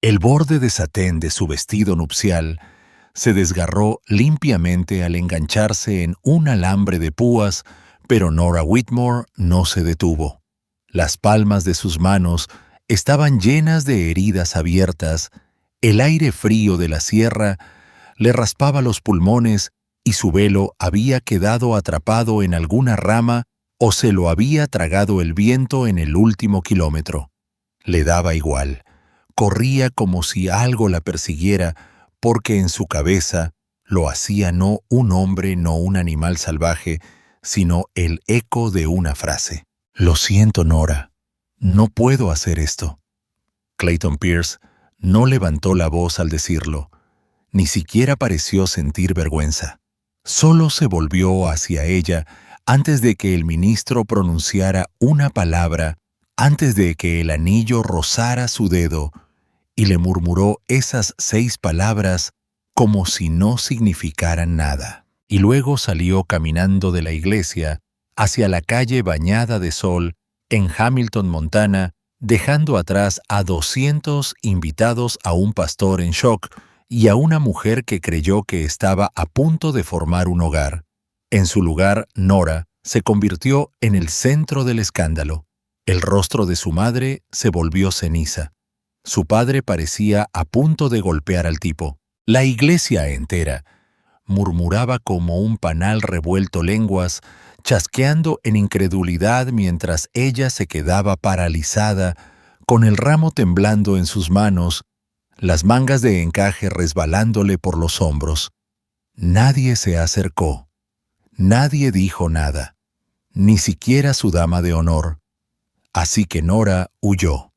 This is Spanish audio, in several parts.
El borde de satén de su vestido nupcial se desgarró limpiamente al engancharse en un alambre de púas, pero Nora Whitmore no se detuvo. Las palmas de sus manos estaban llenas de heridas abiertas, el aire frío de la sierra le raspaba los pulmones y su velo había quedado atrapado en alguna rama o se lo había tragado el viento en el último kilómetro. Le daba igual. Corría como si algo la persiguiera, porque en su cabeza lo hacía no un hombre, no un animal salvaje, sino el eco de una frase. Lo siento, Nora. No puedo hacer esto. Clayton Pierce no levantó la voz al decirlo. Ni siquiera pareció sentir vergüenza. Solo se volvió hacia ella antes de que el ministro pronunciara una palabra, antes de que el anillo rozara su dedo, y le murmuró esas 6 palabras como si no significaran nada. Y luego salió caminando de la iglesia hacia la calle bañada de sol en Hamilton, Montana, dejando atrás a 200 invitados a un pastor en shock y a una mujer que creyó que estaba a punto de formar un hogar. En su lugar, Nora se convirtió en el centro del escándalo. El rostro de su madre se volvió ceniza. Su padre parecía a punto de golpear al tipo. La iglesia entera murmuraba como un panal revuelto lenguas, chasqueando en incredulidad mientras ella se quedaba paralizada, con el ramo temblando en sus manos, las mangas de encaje resbalándole por los hombros. Nadie se acercó. Nadie dijo nada, ni siquiera su dama de honor. Así que Nora huyó.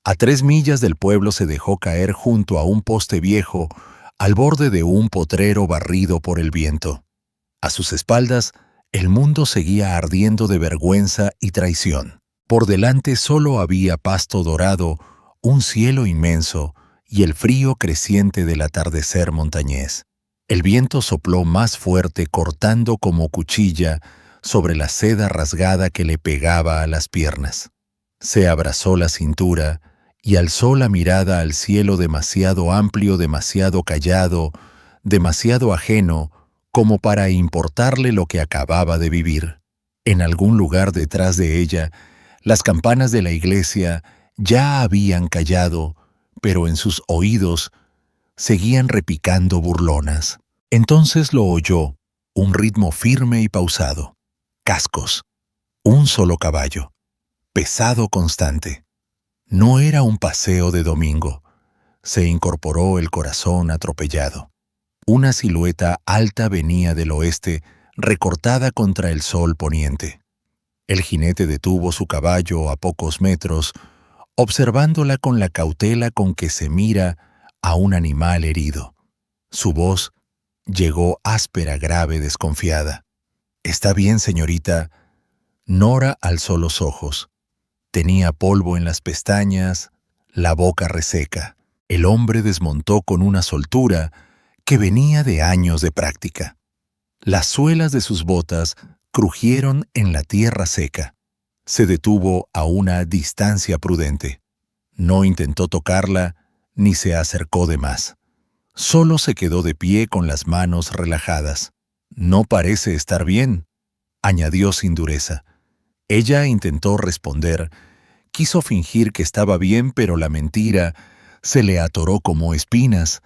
A 3 millas del pueblo se dejó caer junto a un poste viejo, al borde de un potrero barrido por el viento. A sus espaldas, el mundo seguía ardiendo de vergüenza y traición. Por delante solo había pasto dorado, un cielo inmenso y el frío creciente del atardecer montañés. El viento sopló más fuerte, cortando como cuchilla sobre la seda rasgada que le pegaba a las piernas. Se abrazó la cintura y alzó la mirada al cielo demasiado amplio, demasiado callado, demasiado ajeno, como para importarle lo que acababa de vivir. En algún lugar detrás de ella, las campanas de la iglesia ya habían callado, pero en sus oídos seguían repicando burlonas. Entonces lo oyó, un ritmo firme y pausado. Cascos. Un solo caballo. Pesado constante. No era un paseo de domingo. Se incorporó el corazón atropellado. Una silueta alta venía del oeste, recortada contra el sol poniente. El jinete detuvo su caballo a pocos metros, observándola con la cautela con que se mira a un animal herido. Su voz llegó áspera, grave, desconfiada. «¿Está bien, señorita?» Nora alzó los ojos. Tenía polvo en las pestañas, la boca reseca. El hombre desmontó con una soltura que venía de años de práctica. Las suelas de sus botas crujieron en la tierra seca. Se detuvo a una distancia prudente. No intentó tocarla ni se acercó de más. Solo se quedó de pie con las manos relajadas. «No parece estar bien», añadió sin dureza. Ella intentó responder. Quiso fingir que estaba bien, pero la mentira se le atoró como espinas.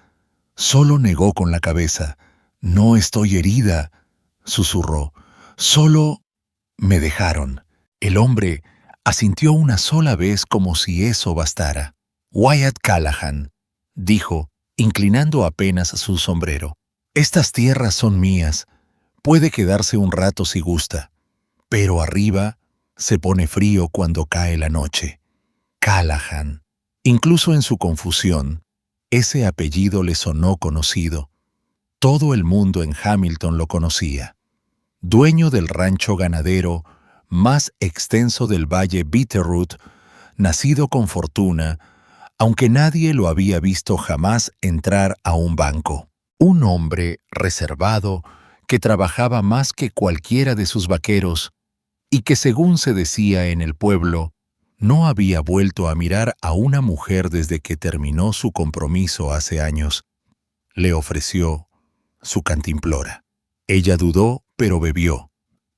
Solo negó con la cabeza. «No estoy herida», susurró. «Solo me dejaron». El hombre asintió una sola vez como si eso bastara. «Wyatt Callahan», dijo, inclinando apenas su sombrero. «Estas tierras son mías. Puede quedarse un rato si gusta. Pero arriba se pone frío cuando cae la noche». Callahan. Incluso en su confusión, ese apellido le sonó conocido. Todo el mundo en Hamilton lo conocía. Dueño del rancho ganadero más extenso del valle Bitterroot, nacido con fortuna, aunque nadie lo había visto jamás entrar a un banco. Un hombre reservado que trabajaba más que cualquiera de sus vaqueros y que, según se decía en el pueblo, No había vuelto a mirar a una mujer desde que terminó su compromiso hace años. Le ofreció su cantimplora. Ella dudó, pero bebió.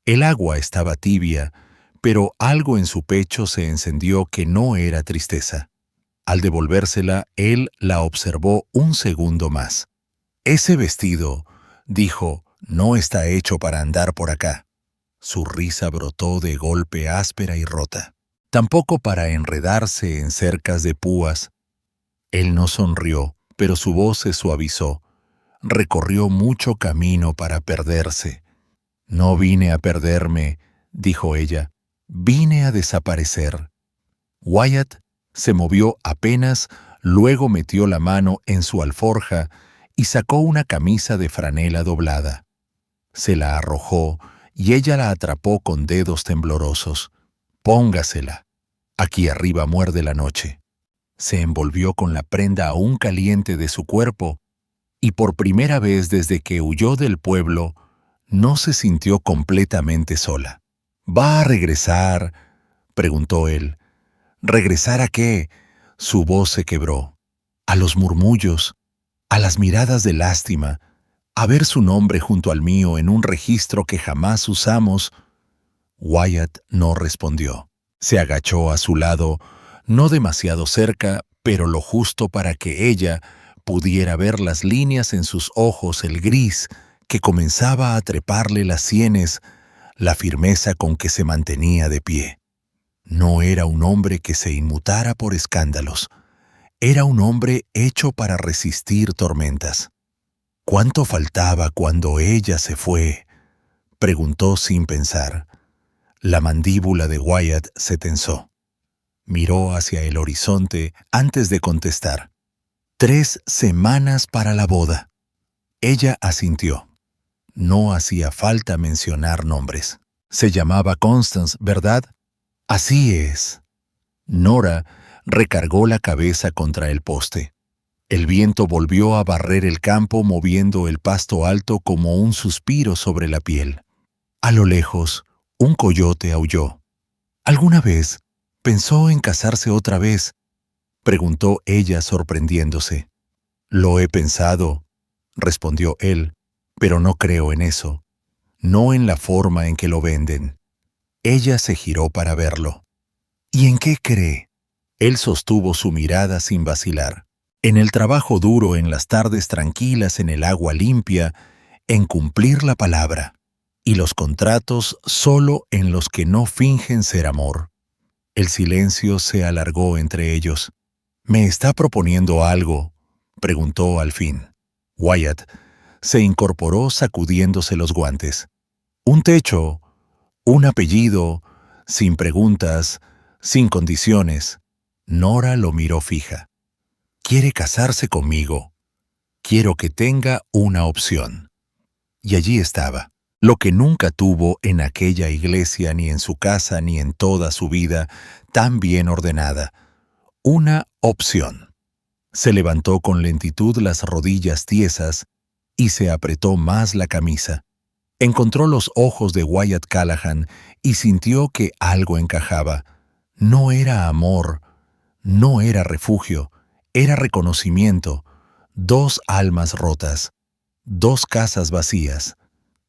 El agua estaba tibia, pero algo en su pecho se encendió que no era tristeza. Al devolvérsela, él la observó un segundo más. «Ese vestido», dijo, «no está hecho para andar por acá». Su risa brotó de golpe áspera y rota. Tampoco para enredarse en cercas de púas. Él no sonrió, pero su voz se suavizó. Recorrió mucho camino para perderse. «No vine a perderme», dijo ella. «Vine a desaparecer». Wyatt se movió apenas, luego metió la mano en su alforja y sacó una camisa de franela doblada. Se la arrojó y ella la atrapó con dedos temblorosos. «Póngasela. Aquí arriba muerde la noche». Se envolvió con la prenda aún caliente de su cuerpo y por primera vez desde que huyó del pueblo, no se sintió completamente sola. «¿Va a regresar?», preguntó él. «¿Regresar a qué?». Su voz se quebró. «A los murmullos, a las miradas de lástima, a ver su nombre junto al mío en un registro que jamás usamos». Wyatt no respondió. Se agachó a su lado, no demasiado cerca, pero lo justo para que ella pudiera ver las líneas en sus ojos, el gris que comenzaba a treparle las sienes, la firmeza con que se mantenía de pie. No era un hombre que se inmutara por escándalos. Era un hombre hecho para resistir tormentas. «¿Cuánto faltaba cuando ella se fue?», preguntó sin pensar. La mandíbula de Wyatt se tensó. Miró hacia el horizonte antes de contestar. «3 semanas para la boda». Ella asintió. No hacía falta mencionar nombres. «Se llamaba Constance, ¿verdad?». «Así es». Nora recargó la cabeza contra el poste. El viento volvió a barrer el campo moviendo el pasto alto como un suspiro sobre la piel. A lo lejos, un coyote aulló. «¿Alguna vez pensó en casarse otra vez?», preguntó ella sorprendiéndose. «Lo he pensado», respondió él, «pero no creo en eso. No en la forma en que lo venden». Ella se giró para verlo. «¿Y en qué cree?». Él sostuvo su mirada sin vacilar. «En el trabajo duro, en las tardes tranquilas, en el agua limpia, en cumplir la palabra. Y los contratos solo en los que no fingen ser amor». El silencio se alargó entre ellos. «¿Me está proponiendo algo?», preguntó al fin. Wyatt se incorporó sacudiéndose los guantes. «Un techo, un apellido, sin preguntas, sin condiciones». Nora lo miró fija. «Quiere casarse conmigo. Quiero que tenga una opción». Y allí estaba, lo que nunca tuvo en aquella iglesia, ni en su casa, ni en toda su vida, tan bien ordenada. Una opción. Se levantó con lentitud las rodillas tiesas y se apretó más la camisa. Encontró los ojos de Wyatt Callahan y sintió que algo encajaba. No era amor, no era refugio, era reconocimiento. 2 almas rotas, 2 casas vacías.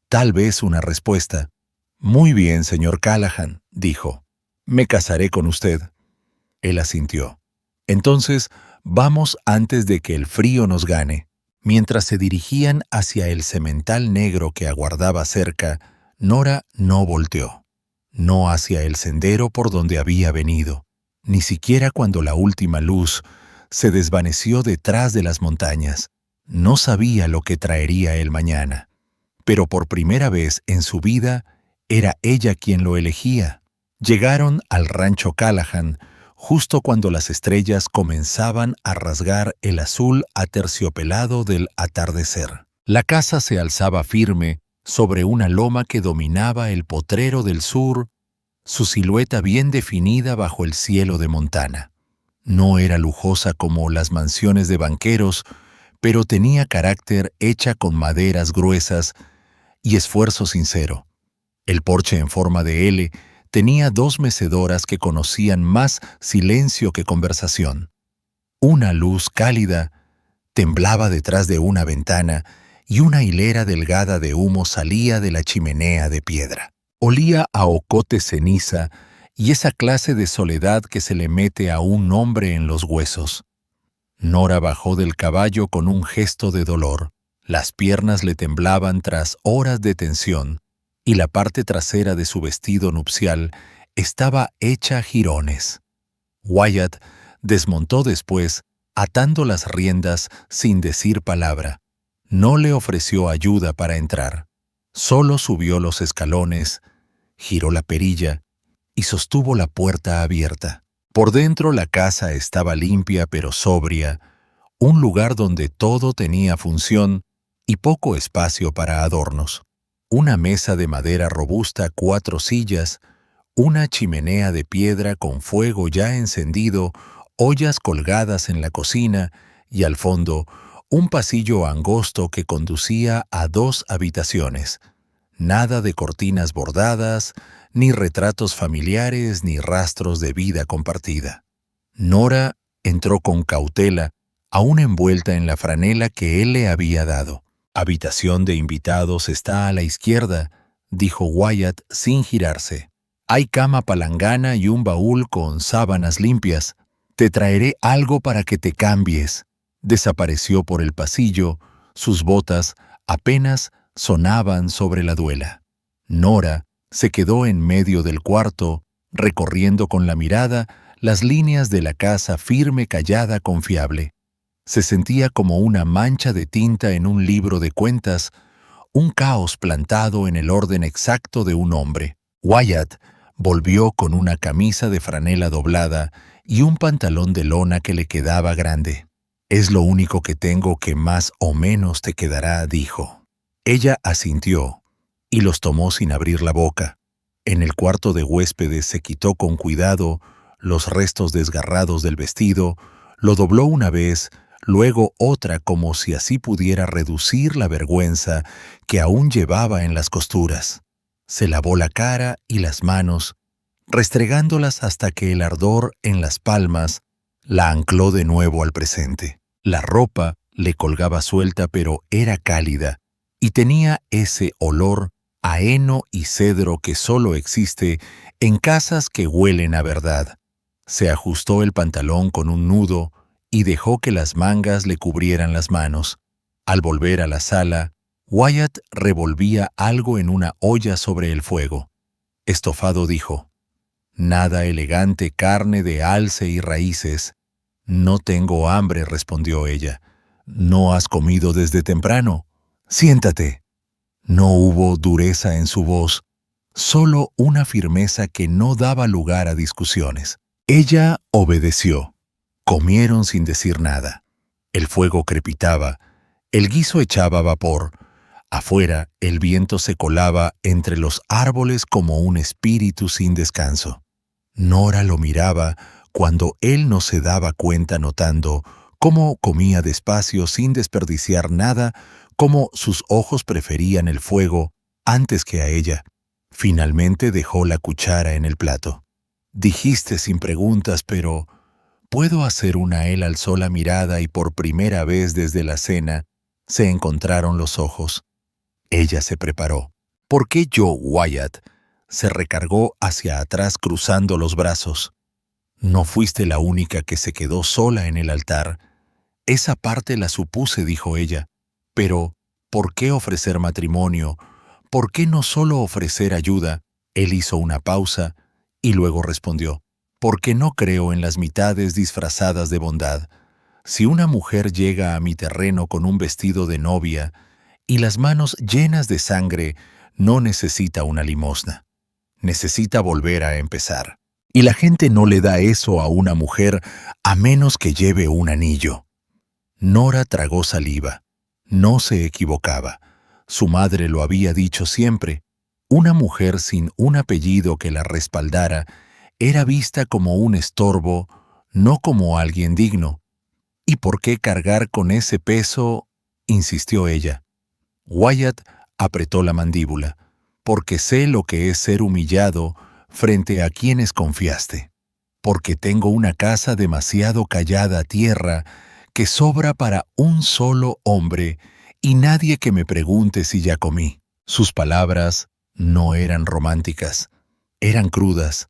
Tal vez una respuesta. «Muy bien, señor Callahan», dijo. «Me casaré con usted». Él asintió. «Entonces, vamos antes de que el frío nos gane». Mientras se dirigían hacia el semental negro que aguardaba cerca, Nora no volteó. No hacia el sendero por donde había venido, ni siquiera cuando la última luz se desvaneció detrás de las montañas. No sabía lo que traería el mañana, pero por primera vez en su vida era ella quien lo elegía. Llegaron al rancho Callahan justo cuando las estrellas comenzaban a rasgar el azul aterciopelado del atardecer. La casa se alzaba firme sobre una loma que dominaba el potrero del sur, su silueta bien definida bajo el cielo de Montana. No era lujosa como las mansiones de banqueros, pero tenía carácter, hecha con maderas gruesas y esfuerzo sincero. El porche en forma de L tenía 2 mecedoras que conocían más silencio que conversación. Una luz cálida temblaba detrás de una ventana y una hilera delgada de humo salía de la chimenea de piedra. Olía a ocote ceniza y esa clase de soledad que se le mete a un hombre en los huesos. Nora bajó del caballo con un gesto de dolor. Las piernas le temblaban tras horas de tensión y la parte trasera de su vestido nupcial estaba hecha jirones. Wyatt desmontó después, atando las riendas sin decir palabra. No le ofreció ayuda para entrar. Solo subió los escalones, giró la perilla y sostuvo la puerta abierta. Por dentro la casa estaba limpia pero sobria, un lugar donde todo tenía función y poco espacio para adornos. Una mesa de madera robusta, 4 sillas, una chimenea de piedra con fuego ya encendido, ollas colgadas en la cocina y al fondo un pasillo angosto que conducía a 2 habitaciones. Nada de cortinas bordadas, ni retratos familiares, ni rastros de vida compartida. Nora entró con cautela, aún envuelta en la franela que él le había dado. «Habitación de invitados está a la izquierda», dijo Wyatt sin girarse. «Hay cama palangana y un baúl con sábanas limpias. Te traeré algo para que te cambies». Desapareció por el pasillo, sus botas apenas sonaban sobre la duela. Nora se quedó en medio del cuarto, recorriendo con la mirada las líneas de la casa firme, callada, confiable. Se sentía como una mancha de tinta en un libro de cuentas, un caos plantado en el orden exacto de un hombre. Wyatt volvió con una camisa de franela doblada y un pantalón de lona que le quedaba grande. «Es lo único que tengo que más o menos te quedará», dijo. Ella asintió y los tomó sin abrir la boca. En el cuarto de huéspedes se quitó con cuidado los restos desgarrados del vestido, lo dobló una vez, luego otra como si así pudiera reducir la vergüenza que aún llevaba en las costuras. Se lavó la cara y las manos, restregándolas hasta que el ardor en las palmas la ancló de nuevo al presente. La ropa le colgaba suelta pero era cálida y tenía ese olor a heno y cedro que solo existe en casas que huelen a verdad. Se ajustó el pantalón con un nudo y dejó que las mangas le cubrieran las manos. Al volver a la sala, Wyatt revolvía algo en una olla sobre el fuego. Estofado dijo: «Nada elegante, carne de alce y raíces». «No tengo hambre», respondió ella. «¿No has comido desde temprano? Siéntate». No hubo dureza en su voz, solo una firmeza que no daba lugar a discusiones. Ella obedeció. Comieron sin decir nada. El fuego crepitaba, el guiso echaba vapor. Afuera, el viento se colaba entre los árboles como un espíritu sin descanso. Nora lo miraba cuando él no se daba cuenta, notando cómo comía despacio sin desperdiciar nada, cómo sus ojos preferían el fuego antes que a ella. Finalmente dejó la cuchara en el plato. «Dijiste sin preguntas, pero ¿puedo hacer una?» Él alzó la mirada y por primera vez desde la cena se encontraron los ojos. Ella se preparó. «¿Por qué yo, Wyatt?» Se recargó hacia atrás cruzando los brazos. «No fuiste la única que se quedó sola en el altar. Esa parte la supuse», dijo ella. «Pero, ¿por qué ofrecer matrimonio? ¿Por qué no solo ofrecer ayuda?» Él hizo una pausa y luego respondió: «Porque no creo en las mitades disfrazadas de bondad. Si una mujer llega a mi terreno con un vestido de novia y las manos llenas de sangre, no necesita una limosna. Necesita volver a empezar. Y la gente no le da eso a una mujer a menos que lleve un anillo». Nora tragó saliva. No se equivocaba. Su madre lo había dicho siempre. Una mujer sin un apellido que la respaldara era vista como un estorbo, no como alguien digno. «¿Y por qué cargar con ese peso?», insistió ella. Wyatt apretó la mandíbula. «Porque sé lo que es ser humillado frente a quienes confiaste, porque tengo una casa demasiado callada a tierra que sobra para un solo hombre y nadie que me pregunte si ya comí. Sus palabras no eran románticas, eran crudas,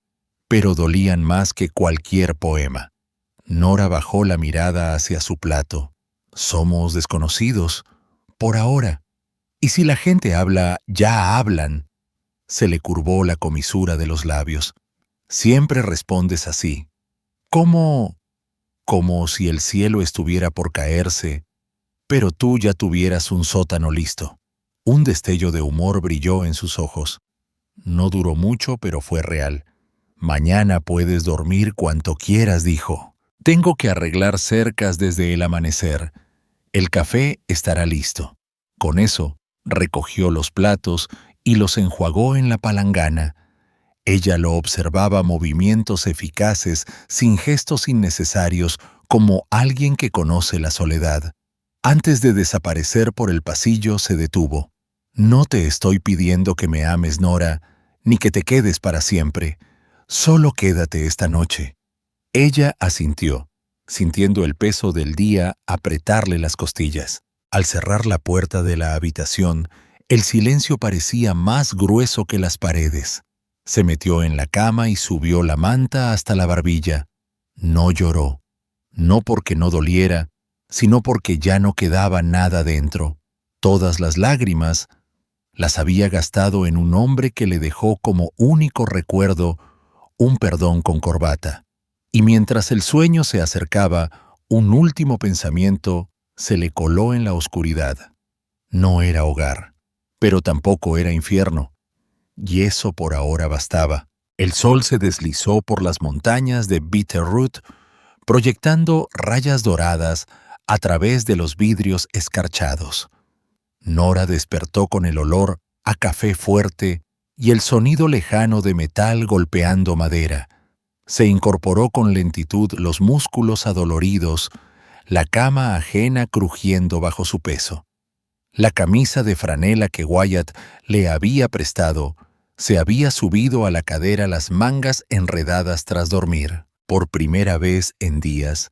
pero dolían más que cualquier poema. Nora bajó la mirada hacia su plato. Somos desconocidos, por ahora. Y si la gente habla, ya hablan. Se le curvó la comisura de los labios. Siempre respondes así. ¿Cómo? Como si el cielo estuviera por caerse, pero tú ya tuvieras un sótano listo. Un destello de humor brilló en sus ojos. No duró mucho, pero fue real. Mañana puedes dormir cuanto quieras, dijo. Tengo que arreglar cercas desde el amanecer. El café estará listo. Con eso, recogió los platos y los enjuagó en la palangana. Ella lo observaba movimientos eficaces, sin gestos innecesarios, como alguien que conoce la soledad. Antes de desaparecer por el pasillo, se detuvo. No te estoy pidiendo que me ames, Nora, ni que te quedes para siempre. Solo quédate esta noche. Ella asintió, sintiendo el peso del día apretarle las costillas. Al cerrar la puerta de la habitación, el silencio parecía más grueso que las paredes. Se metió en la cama y subió la manta hasta la barbilla. No lloró, no porque no doliera, sino porque ya no quedaba nada dentro. Todas las lágrimas las había gastado en un hombre que le dejó como único recuerdo un perdón con corbata. Y mientras el sueño se acercaba, un último pensamiento se le coló en la oscuridad. No era hogar, pero tampoco era infierno. Y eso por ahora bastaba. El sol se deslizó por las montañas de Bitterroot, proyectando rayas doradas a través de los vidrios escarchados. Nora despertó con el olor a café fuerte y el sonido lejano de metal golpeando madera. Se incorporó con lentitud los músculos adoloridos, la cama ajena crujiendo bajo su peso. La camisa de franela que Wyatt le había prestado se había subido a la cadera las mangas enredadas tras dormir. Por primera vez en días,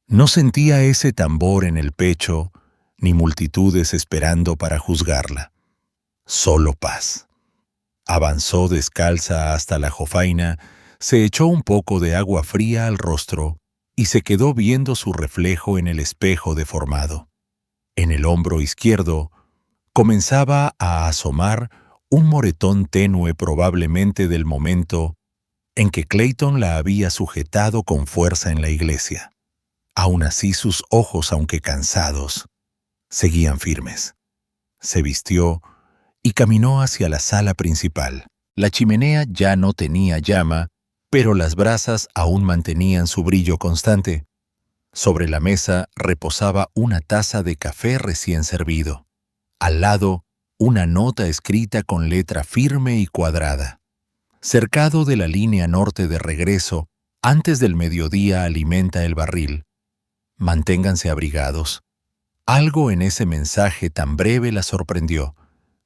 no sentía ese tambor en el pecho, ni multitudes esperando para juzgarla. Solo paz. Avanzó descalza hasta la jofaina, se echó un poco de agua fría al rostro y se quedó viendo su reflejo en el espejo deformado. En el hombro izquierdo comenzaba a asomar un moretón tenue, probablemente del momento en que Clayton la había sujetado con fuerza en la iglesia. Aún así sus ojos, aunque cansados, seguían firmes. Se vistió y caminó hacia la sala principal. La chimenea ya no tenía llama, pero las brasas aún mantenían su brillo constante. Sobre la mesa reposaba una taza de café recién servido. Al lado, una nota escrita con letra firme y cuadrada. Cercado de la línea norte de regreso, antes del mediodía alimenta el barril. Manténganse abrigados. Algo en ese mensaje tan breve la sorprendió.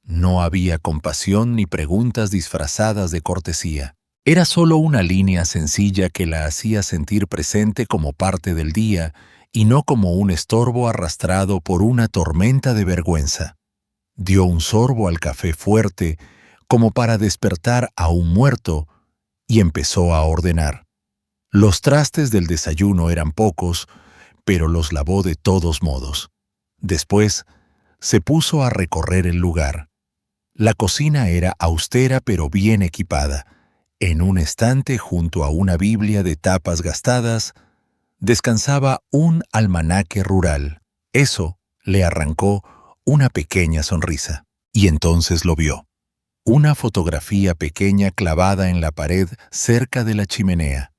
No había compasión ni preguntas disfrazadas de cortesía. Era solo una línea sencilla que la hacía sentir presente como parte del día y no como un estorbo arrastrado por una tormenta de vergüenza. Dio un sorbo al café fuerte, como para despertar a un muerto, y empezó a ordenar. Los trastes del desayuno eran pocos, pero los lavó de todos modos. Después, se puso a recorrer el lugar. La cocina era austera pero bien equipada. En un estante junto a una Biblia de tapas gastadas, descansaba un almanaque rural. Eso le arrancó una pequeña sonrisa. Y entonces lo vio. Una fotografía pequeña clavada en la pared cerca de la chimenea.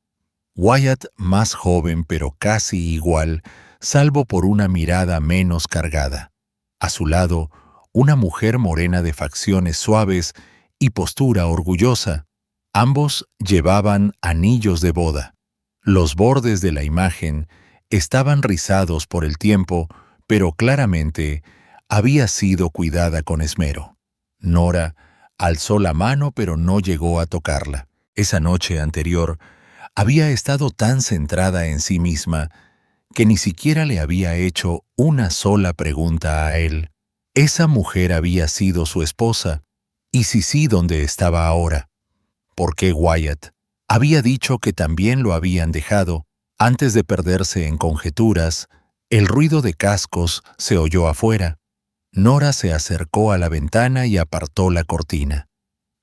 Wyatt, más joven pero casi igual, salvo por una mirada menos cargada. A su lado, una mujer morena de facciones suaves y postura orgullosa. Ambos llevaban anillos de boda. Los bordes de la imagen estaban rizados por el tiempo, pero claramente había sido cuidada con esmero. Nora alzó la mano pero no llegó a tocarla. Esa noche anterior había estado tan centrada en sí misma que ni siquiera le había hecho una sola pregunta a él. Esa mujer había sido su esposa, y si sí, ¿dónde estaba ahora? ¿Por qué Wyatt? Había dicho que también lo habían dejado. Antes de perderse en conjeturas, el ruido de cascos se oyó afuera. Nora se acercó a la ventana y apartó la cortina.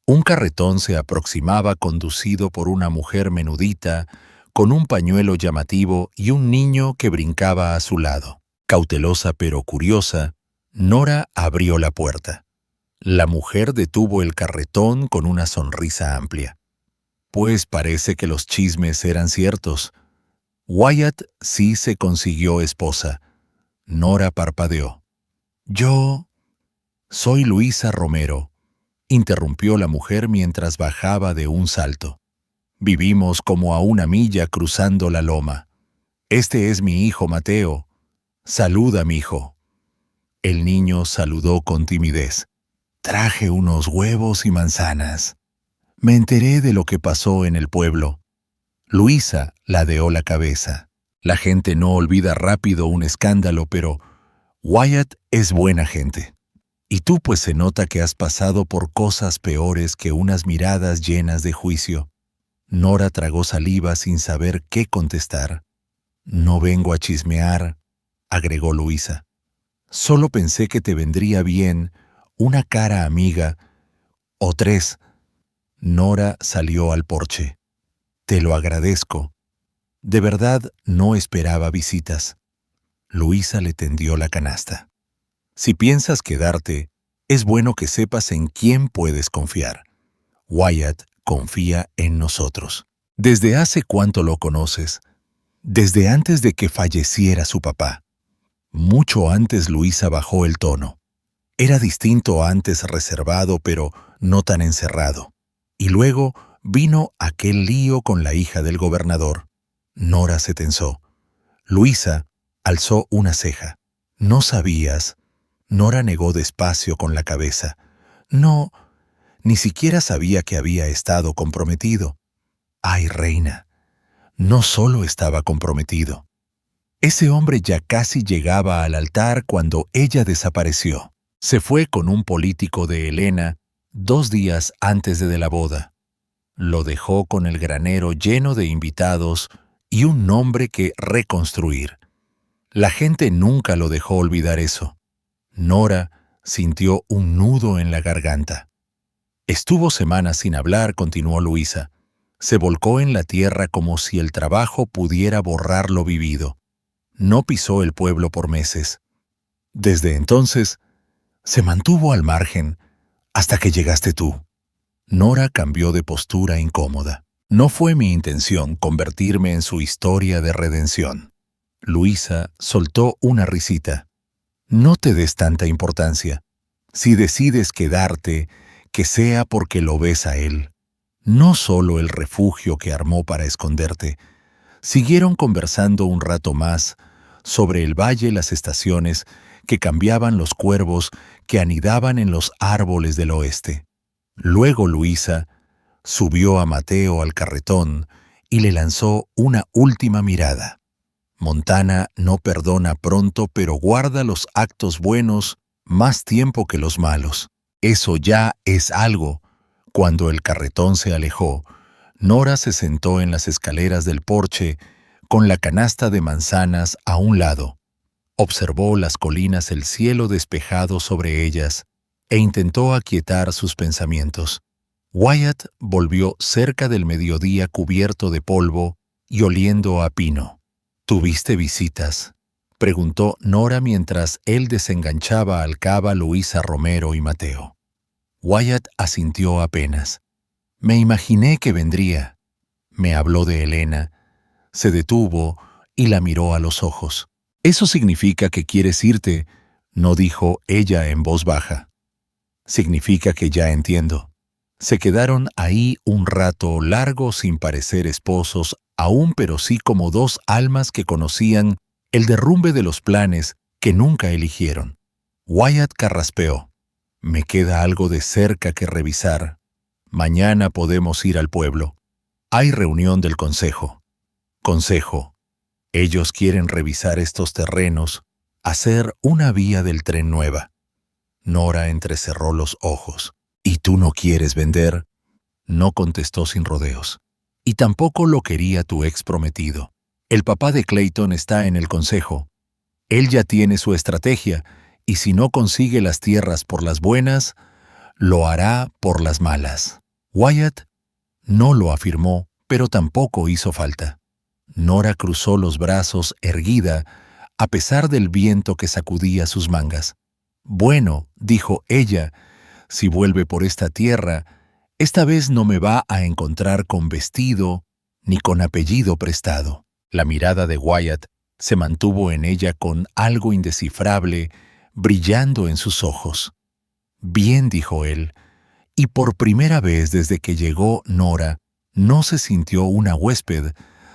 Un carretón se aproximaba conducido por una mujer menudita, con un pañuelo llamativo y un niño que brincaba a su lado. Cautelosa pero curiosa, Nora abrió la puerta. La mujer detuvo el carretón con una sonrisa amplia. Pues parece que los chismes eran ciertos. Wyatt sí se consiguió esposa. Nora parpadeó. Yo soy Luisa Romero, interrumpió la mujer mientras bajaba de un salto. Vivimos como a una milla cruzando la loma. Este es mi hijo Mateo. Saluda, mijo. El niño saludó con timidez. Traje unos huevos y manzanas. Me enteré de lo que pasó en el pueblo. Luisa ladeó la cabeza. La gente no olvida rápido un escándalo, pero Wyatt es buena gente. Y tú pues se nota que has pasado por cosas peores que unas miradas llenas de juicio. Nora tragó saliva sin saber qué contestar. No vengo a chismear, agregó Luisa. Solo pensé que te vendría bien una cara amiga o tres. Nora salió al porche. Te lo agradezco. De verdad no esperaba visitas. Luisa le tendió la canasta. Si piensas quedarte, es bueno que sepas en quién puedes confiar. Wyatt confía en nosotros. ¿Desde hace cuánto lo conoces? Desde antes de que falleciera su papá. Mucho antes Luisa bajó el tono. Era distinto antes, reservado, pero no tan encerrado. Y luego vino aquel lío con la hija del gobernador. Nora se tensó. Luisa alzó una ceja. ¿No sabías? Nora negó despacio con la cabeza. No, ni siquiera sabía que había estado comprometido. Ay, reina, no solo estaba comprometido. Ese hombre ya casi llegaba al altar cuando ella desapareció. Se fue con un político de Helena 2 días antes de la boda. Lo dejó con el granero lleno de invitados y un nombre que reconstruir. La gente nunca lo dejó olvidar eso. Nora sintió un nudo en la garganta. Estuvo semanas sin hablar, continuó Luisa. Se volcó en la tierra como si el trabajo pudiera borrar lo vivido. No pisó el pueblo por meses. Desde entonces, se mantuvo al margen hasta que llegaste tú. Nora cambió de postura incómoda. No fue mi intención convertirme en su historia de redención. Luisa soltó una risita. No te des tanta importancia. Si decides quedarte, que sea porque lo ves a él. No solo el refugio que armó para esconderte. Siguieron conversando un rato más sobre el valle, las estaciones que cambiaban, los cuervos que anidaban en los árboles del oeste. Luego Luisa subió a Mateo al carretón y le lanzó una última mirada. Montana no perdona pronto, pero guarda los actos buenos más tiempo que los malos. Eso ya es algo. Cuando el carretón se alejó, Nora se sentó en las escaleras del porche con la canasta de manzanas a un lado. Observó las colinas, el cielo despejado sobre ellas, e intentó aquietar sus pensamientos. Wyatt volvió cerca del mediodía cubierto de polvo y oliendo a pino. ¿Tuviste visitas?, preguntó Nora mientras él desenganchaba al caba Luisa Romero y Mateo. Wyatt asintió apenas. Me imaginé que vendría. Me habló de Helena. Se detuvo y la miró a los ojos. Eso significa que quieres irte, no dijo ella en voz baja. Significa que ya entiendo. Se quedaron ahí un rato largo sin parecer esposos aún, pero sí como dos almas que conocían el derrumbe de los planes que nunca eligieron. Wyatt carraspeó. Me queda algo de cerca que revisar. Mañana podemos ir al pueblo. Hay reunión del consejo. Consejo. Ellos quieren revisar estos terrenos, hacer una vía del tren nueva. Nora entrecerró los ojos. ¿Y tú no quieres vender? No contestó sin rodeos. Y tampoco lo quería tu ex prometido. El papá de Clayton está en el consejo. Él ya tiene su estrategia, y si no consigue las tierras por las buenas, lo hará por las malas. Wyatt no lo afirmó, pero tampoco hizo falta. Nora cruzó los brazos erguida, a pesar del viento que sacudía sus mangas. Bueno, dijo ella, si vuelve por esta tierra, esta vez no me va a encontrar con vestido ni con apellido prestado. La mirada de Wyatt se mantuvo en ella con algo indescifrable, brillando en sus ojos. Bien, dijo él, y por primera vez desde que llegó Nora, no se sintió una huésped,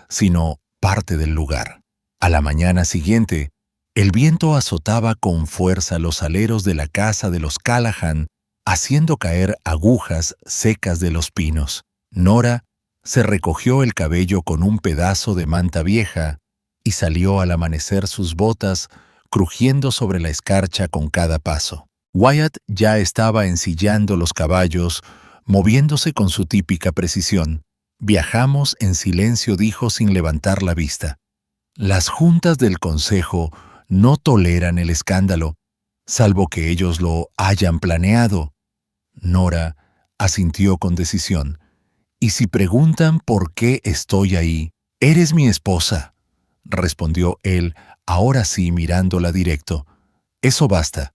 sino parte del lugar. A la mañana siguiente, el viento azotaba con fuerza los aleros de la casa de los Callahan, haciendo caer agujas secas de los pinos. Nora se recogió el cabello con un pedazo de manta vieja y salió al amanecer, sus botas crujiendo sobre la escarcha con cada paso. Wyatt ya estaba ensillando los caballos, moviéndose con su típica precisión. Viajamos en silencio, dijo sin levantar la vista. Las juntas del consejo no toleran el escándalo, salvo que ellos lo hayan planeado. Nora asintió con decisión. Y si preguntan por qué estoy ahí, eres mi esposa, respondió él, ahora sí mirándola directo. Eso basta.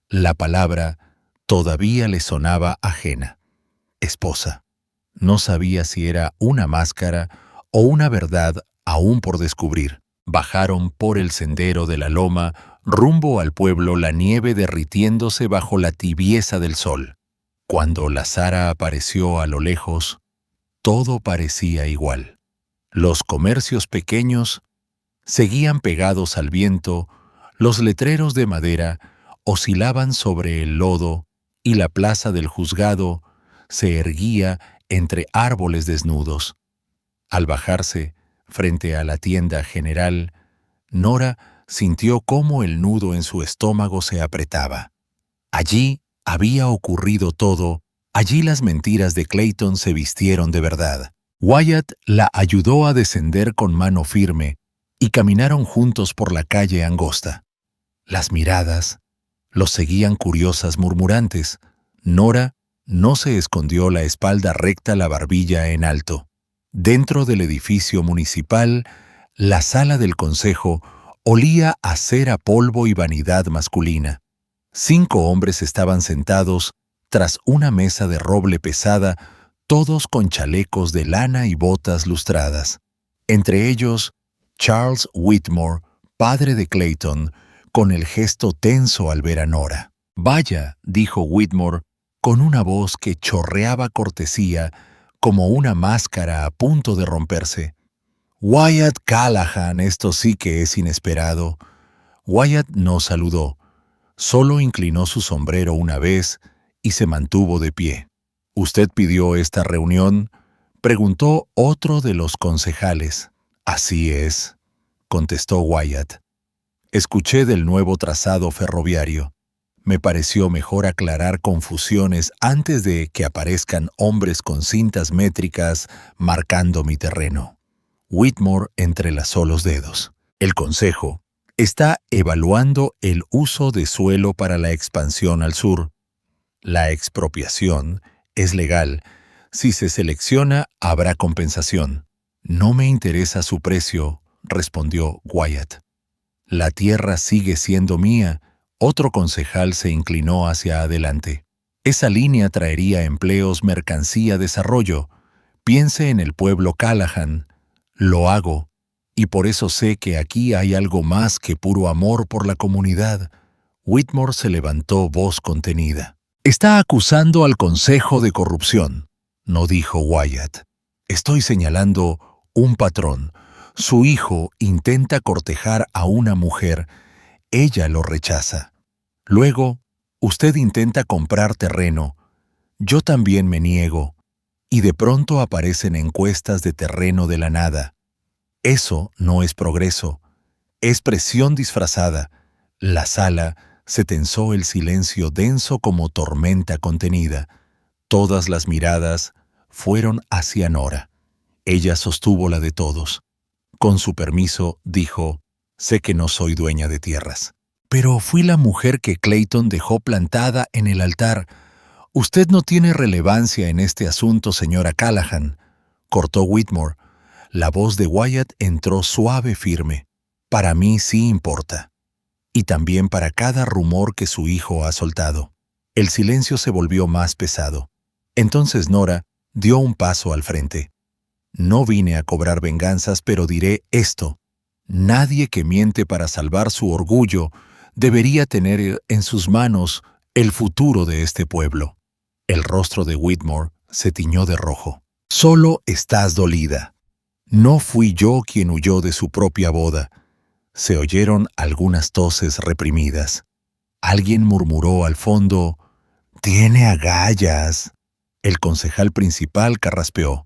La palabra todavía le sonaba ajena. Esposa. No sabía si era una máscara o una verdad aún por descubrir. Bajaron por el sendero de la loma, rumbo al pueblo, la nieve derritiéndose bajo la tibieza del sol. Cuando la Sara apareció a lo lejos, todo parecía igual. Los comercios pequeños seguían pegados al viento, los letreros de madera oscilaban sobre el lodo y la plaza del juzgado se erguía entre árboles desnudos. Al bajarse, frente a la tienda general, Nora sintió cómo el nudo en su estómago se apretaba. Allí había ocurrido todo, allí las mentiras de Clayton se vistieron de verdad. Wyatt la ayudó a descender con mano firme y caminaron juntos por la calle angosta. Las miradas los seguían curiosas murmurantes. Nora no se escondió, la espalda recta, la barbilla en alto. Dentro del edificio municipal, la sala del consejo olía a cera, polvo y vanidad masculina. 5 hombres estaban sentados tras una mesa de roble pesada, todos con chalecos de lana y botas lustradas. Entre ellos, Charles Whitmore, padre de Clayton, con el gesto tenso al ver a Nora. «Vaya», dijo Whitmore, con una voz que chorreaba cortesía, como una máscara a punto de romperse. «Wyatt Callahan, esto sí que es inesperado». Wyatt no saludó, solo inclinó su sombrero una vez y se mantuvo de pie. «¿Usted pidió esta reunión?», preguntó otro de los concejales. «Así es», contestó Wyatt. «Escuché del nuevo trazado ferroviario. Me pareció mejor aclarar confusiones antes de que aparezcan hombres con cintas métricas marcando mi terreno». Whitmore entrelazó los dedos. «El Consejo está evaluando el uso de suelo para la expansión al sur. La expropiación es legal. Si se selecciona, habrá compensación». «No me interesa su precio», respondió Wyatt. «La tierra sigue siendo mía». Otro concejal se inclinó hacia adelante. «Esa línea traería empleos, mercancía, desarrollo. Piense en el pueblo Callahan». «Lo hago, y por eso sé que aquí hay algo más que puro amor por la comunidad». Whitmore se levantó, voz contenida. «Está acusando al Consejo de corrupción», no dijo Wyatt. «Estoy señalando un patrón. Su hijo intenta cortejar a una mujer. Ella lo rechaza. Luego, usted intenta comprar terreno. Yo también me niego. y de pronto aparecen encuestas de terreno de la nada. Eso no es progreso, es presión disfrazada. La sala se tensó, el silencio denso como tormenta contenida. Todas las miradas fueron hacia Nora. Ella sostuvo la de todos. Con su permiso, dijo, sé que no soy dueña de tierras, pero fui la mujer que Clayton dejó plantada en el altar. Usted no tiene relevancia en este asunto, señora Callahan, cortó Whitmore. La voz de Wyatt entró suave, firme. Para mí sí importa. Y también para cada rumor que su hijo ha soltado. El silencio se volvió más pesado. Entonces Nora dio un paso al frente. No vine a cobrar venganzas, pero diré esto. Nadie que miente para salvar su orgullo debería tener en sus manos el futuro de este pueblo. El rostro de Whitmore se tiñó de rojo. Solo estás dolida. No fui yo quien huyó de su propia boda. Se oyeron algunas toses reprimidas. Alguien murmuró al fondo, «Tiene agallas». El concejal principal carraspeó.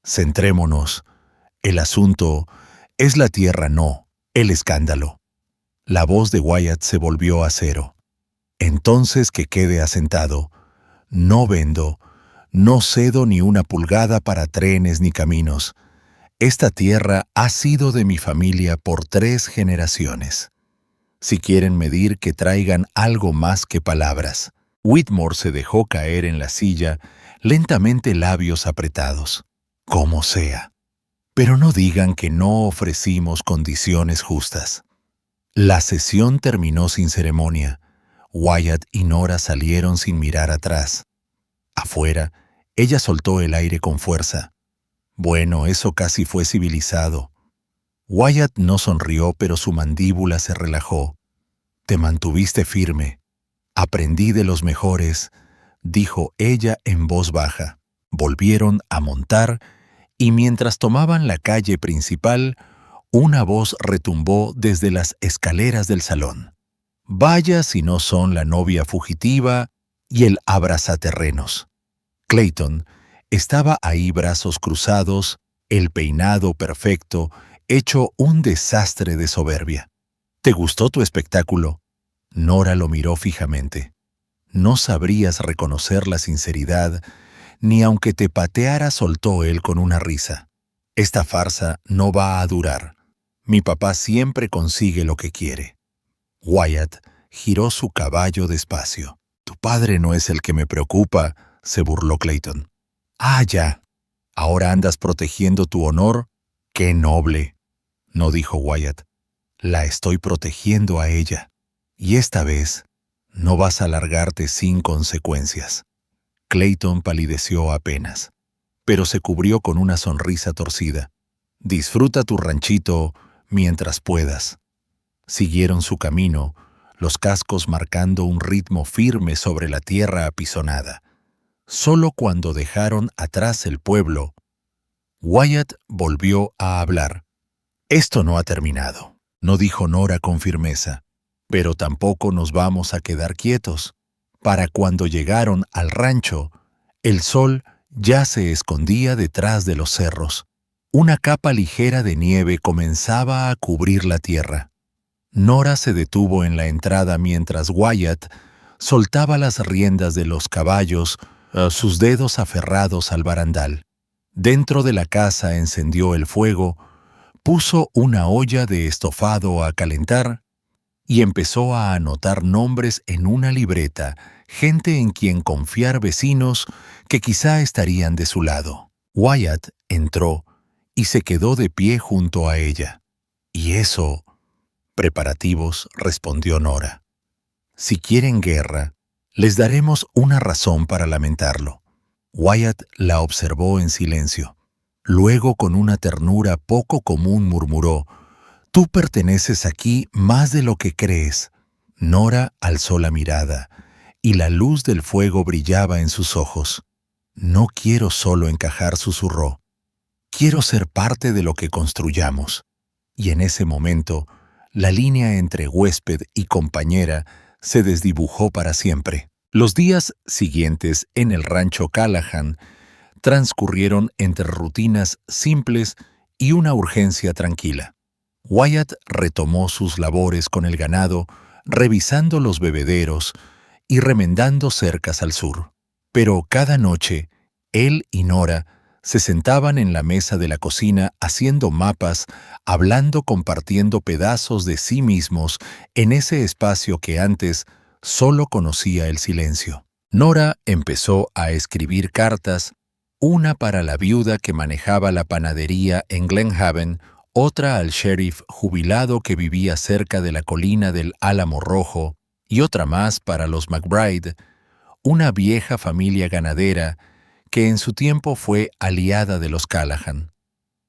«Centrémonos. El asunto es la tierra, no el escándalo». La voz de Wyatt se volvió acero. «Entonces que quede asentado. No vendo, no cedo ni una pulgada para trenes ni caminos. Esta tierra ha sido de mi familia por 3 generaciones. Si quieren medir, que traigan algo más que palabras». Whitmore se dejó caer en la silla, lentamente, labios apretados. «Como sea. Pero no digan que no ofrecimos condiciones justas». La sesión terminó sin ceremonia. Wyatt y Nora salieron sin mirar atrás. Afuera, ella soltó el aire con fuerza. Bueno, eso casi fue civilizado. Wyatt no sonrió, pero su mandíbula se relajó. «Te mantuviste firme. Aprendí de los mejores», dijo ella en voz baja. Volvieron a montar y mientras tomaban la calle principal, una voz retumbó desde las escaleras del salón. «Vaya si no son la novia fugitiva y el abrazaterrenos». Clayton estaba ahí, brazos cruzados, el peinado perfecto, hecho un desastre de soberbia. «¿Te gustó tu espectáculo?» Nora lo miró fijamente. «No sabrías reconocer la sinceridad, ni aunque te pateara», soltó él con una risa. «Esta farsa no va a durar. Mi papá siempre consigue lo que quiere». Wyatt giró su caballo despacio. «Tu padre no es el que me preocupa», se burló Clayton. «Ah, ya. ¿Ahora andas protegiendo tu honor? ¡Qué noble!», no dijo Wyatt. «La estoy protegiendo a ella. Y esta vez no vas a largarte sin consecuencias». Clayton palideció apenas, pero se cubrió con una sonrisa torcida. «Disfruta tu ranchito mientras puedas». Siguieron su camino, los cascos marcando un ritmo firme sobre la tierra apisonada. Solo cuando dejaron atrás el pueblo, Wyatt volvió a hablar. «Esto no ha terminado», no dijo Nora con firmeza, «pero tampoco nos vamos a quedar quietos». Para cuando llegaron al rancho, el sol ya se escondía detrás de los cerros. Una capa ligera de nieve comenzaba a cubrir la tierra. Nora se detuvo en la entrada mientras Wyatt soltaba las riendas de los caballos, sus dedos aferrados al barandal. Dentro de la casa encendió el fuego, puso una olla de estofado a calentar y empezó a anotar nombres en una libreta, gente en quien confiar, vecinos que quizá estarían de su lado. Wyatt entró y se quedó de pie junto a ella. «¿Y eso?» «Preparativos», respondió Nora. «Si quieren guerra, les daremos una razón para lamentarlo». Wyatt la observó en silencio. Luego, con una ternura poco común, murmuró, «Tú perteneces aquí más de lo que crees». Nora alzó la mirada, y la luz del fuego brillaba en sus ojos. «No quiero solo encajar», susurró. «Quiero ser parte de lo que construyamos». Y en ese momento, la línea entre huésped y compañera se desdibujó para siempre. Los días siguientes en el rancho Callahan transcurrieron entre rutinas simples y una urgencia tranquila. Wyatt retomó sus labores con el ganado, revisando los bebederos y remendando cercas al sur. Pero cada noche, él y Nora se sentaban en la mesa de la cocina haciendo mapas, hablando, compartiendo pedazos de sí mismos en ese espacio que antes solo conocía el silencio. Nora empezó a escribir cartas, una para la viuda que manejaba la panadería en Glenhaven, otra al sheriff jubilado que vivía cerca de la colina del Álamo Rojo, y otra más para los McBride, una vieja familia ganadera que en su tiempo fue aliada de los Callahan.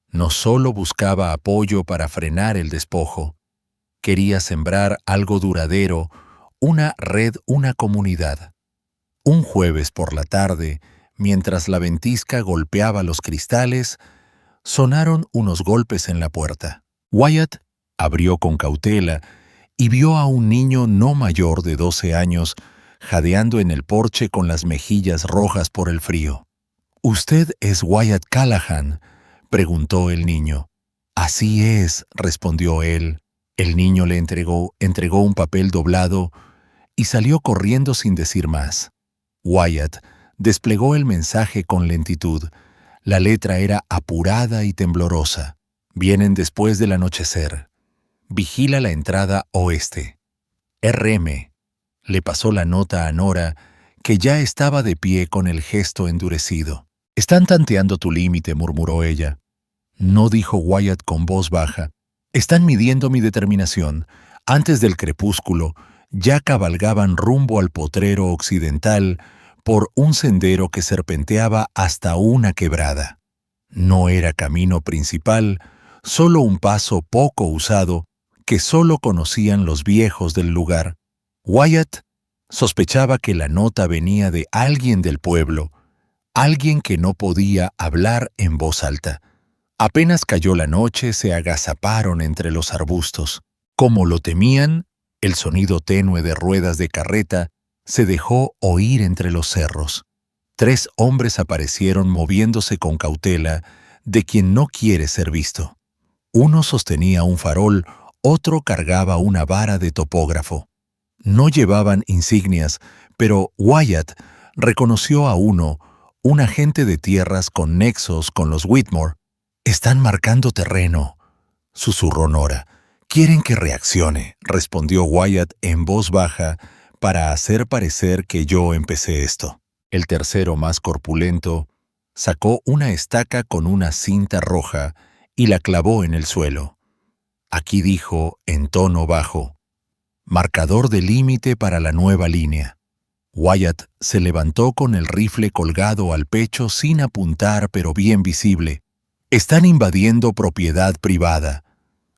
No solo buscaba apoyo para frenar el despojo, quería sembrar algo duradero, una red, una comunidad. Un jueves por la tarde, mientras la ventisca golpeaba los cristales, sonaron unos golpes en la puerta. Wyatt abrió con cautela y vio a un niño no mayor de 12 años jadeando en el porche con las mejillas rojas por el frío. «¿Usted es Wyatt Callahan?», preguntó el niño. «Así es», respondió él. El niño le entregó un papel doblado y salió corriendo sin decir más. Wyatt desplegó el mensaje con lentitud. La letra era apurada y temblorosa. «Vienen después del anochecer. Vigila la entrada oeste. RM». Le pasó la nota a Nora, que ya estaba de pie con el gesto endurecido. «Están tanteando tu límite», murmuró ella. «No», dijo Wyatt con voz baja. «Están midiendo mi determinación. Antes del crepúsculo, ya cabalgaban rumbo al potrero occidental por un sendero que serpenteaba hasta una quebrada. No era camino principal, solo un paso poco usado que solo conocían los viejos del lugar. Wyatt sospechaba que la nota venía de alguien del pueblo, alguien que no podía hablar en voz alta. Apenas cayó la noche, se agazaparon entre los arbustos. Como lo temían, el sonido tenue de ruedas de carreta se dejó oír entre los cerros. 3 hombres aparecieron moviéndose con cautela, de quien no quiere ser visto. Uno sostenía un farol, otro cargaba una vara de topógrafo. No llevaban insignias, pero Wyatt reconoció a uno, un agente de tierras con nexos con los Whitmore. «Están marcando terreno», susurró Nora. «Quieren que reaccione», respondió Wyatt en voz baja para hacer parecer que yo empecé esto. El tercero, más corpulento, sacó una estaca con una cinta roja y la clavó en el suelo. Aquí dijo, en tono bajo, «Marcador de límite para la nueva línea». Wyatt se levantó con el rifle colgado al pecho sin apuntar, pero bien visible. «Están invadiendo propiedad privada».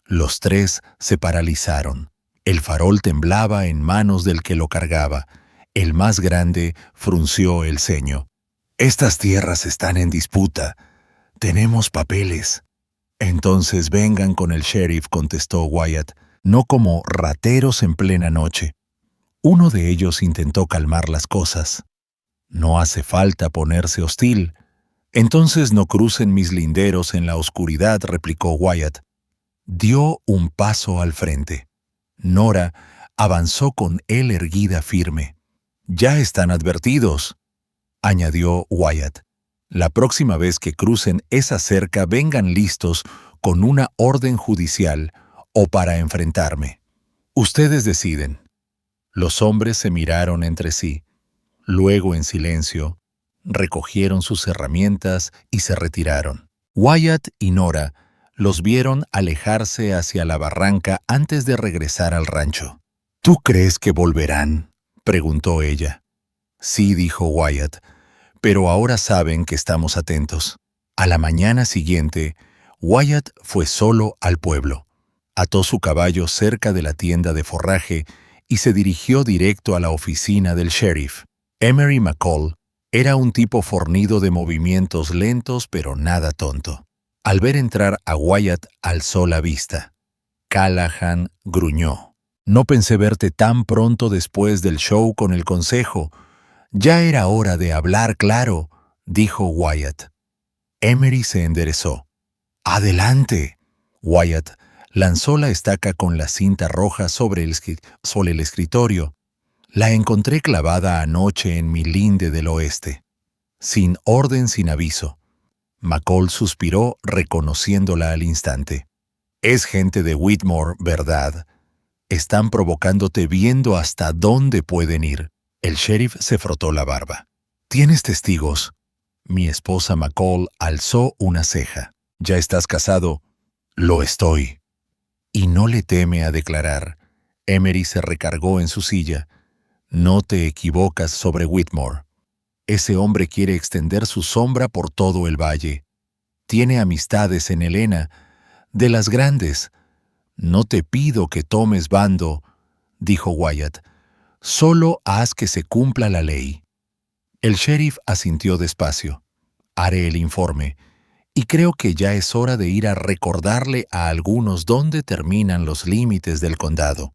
Los 3 se paralizaron. El farol temblaba en manos del que lo cargaba. El más grande frunció el ceño. «Estas tierras están en disputa. Tenemos papeles». «Entonces vengan con el sheriff», contestó Wyatt, «no como rateros en plena noche». Uno de ellos intentó calmar las cosas. «No hace falta ponerse hostil. Entonces no crucen mis linderos en la oscuridad», replicó Wyatt. Dio un paso al frente. Nora avanzó con él erguida firme. «Ya están advertidos», añadió Wyatt. «La próxima vez que crucen esa cerca vengan listos con una orden judicial o para enfrentarme. Ustedes deciden». Los hombres se miraron entre sí. Luego, en silencio, recogieron sus herramientas y se retiraron. Wyatt y Nora los vieron alejarse hacia la barranca antes de regresar al rancho. «¿Tú crees que volverán?», preguntó ella. «Sí», dijo Wyatt, «pero ahora saben que estamos atentos». A la mañana siguiente, Wyatt fue solo al pueblo. Ató su caballo cerca de la tienda de forraje y se dirigió directo a la oficina del sheriff. Emery McCall era un tipo fornido de movimientos lentos pero nada tonto. Al ver entrar a Wyatt, alzó la vista. Callahan gruñó. «No pensé verte tan pronto después del show con el consejo. Ya era hora de hablar claro. dijo Wyatt. Emery se enderezó. ¡Adelante! Wyatt lanzó la estaca con la cinta roja sobre el escritorio. La encontré clavada anoche en mi linde del oeste. Sin orden, sin aviso. McCall suspiró reconociéndola al instante. Es gente de Whitmore, ¿verdad? Están provocándote viendo hasta dónde pueden ir. El sheriff se frotó la barba. ¿Tienes testigos? Mi esposa McCall alzó una ceja. ¿Ya estás casado? Lo estoy. Y no le teme a declarar. Emery se recargó en su silla. No te equivocas sobre Whitmore. Ese hombre quiere extender su sombra por todo el valle. Tiene amistades en Helena, de las grandes. No te pido que tomes bando, dijo Wyatt. Solo haz que se cumpla la ley. El sheriff asintió despacio. Haré el informe, y creo que ya es hora de ir a recordarle a algunos dónde terminan los límites del condado.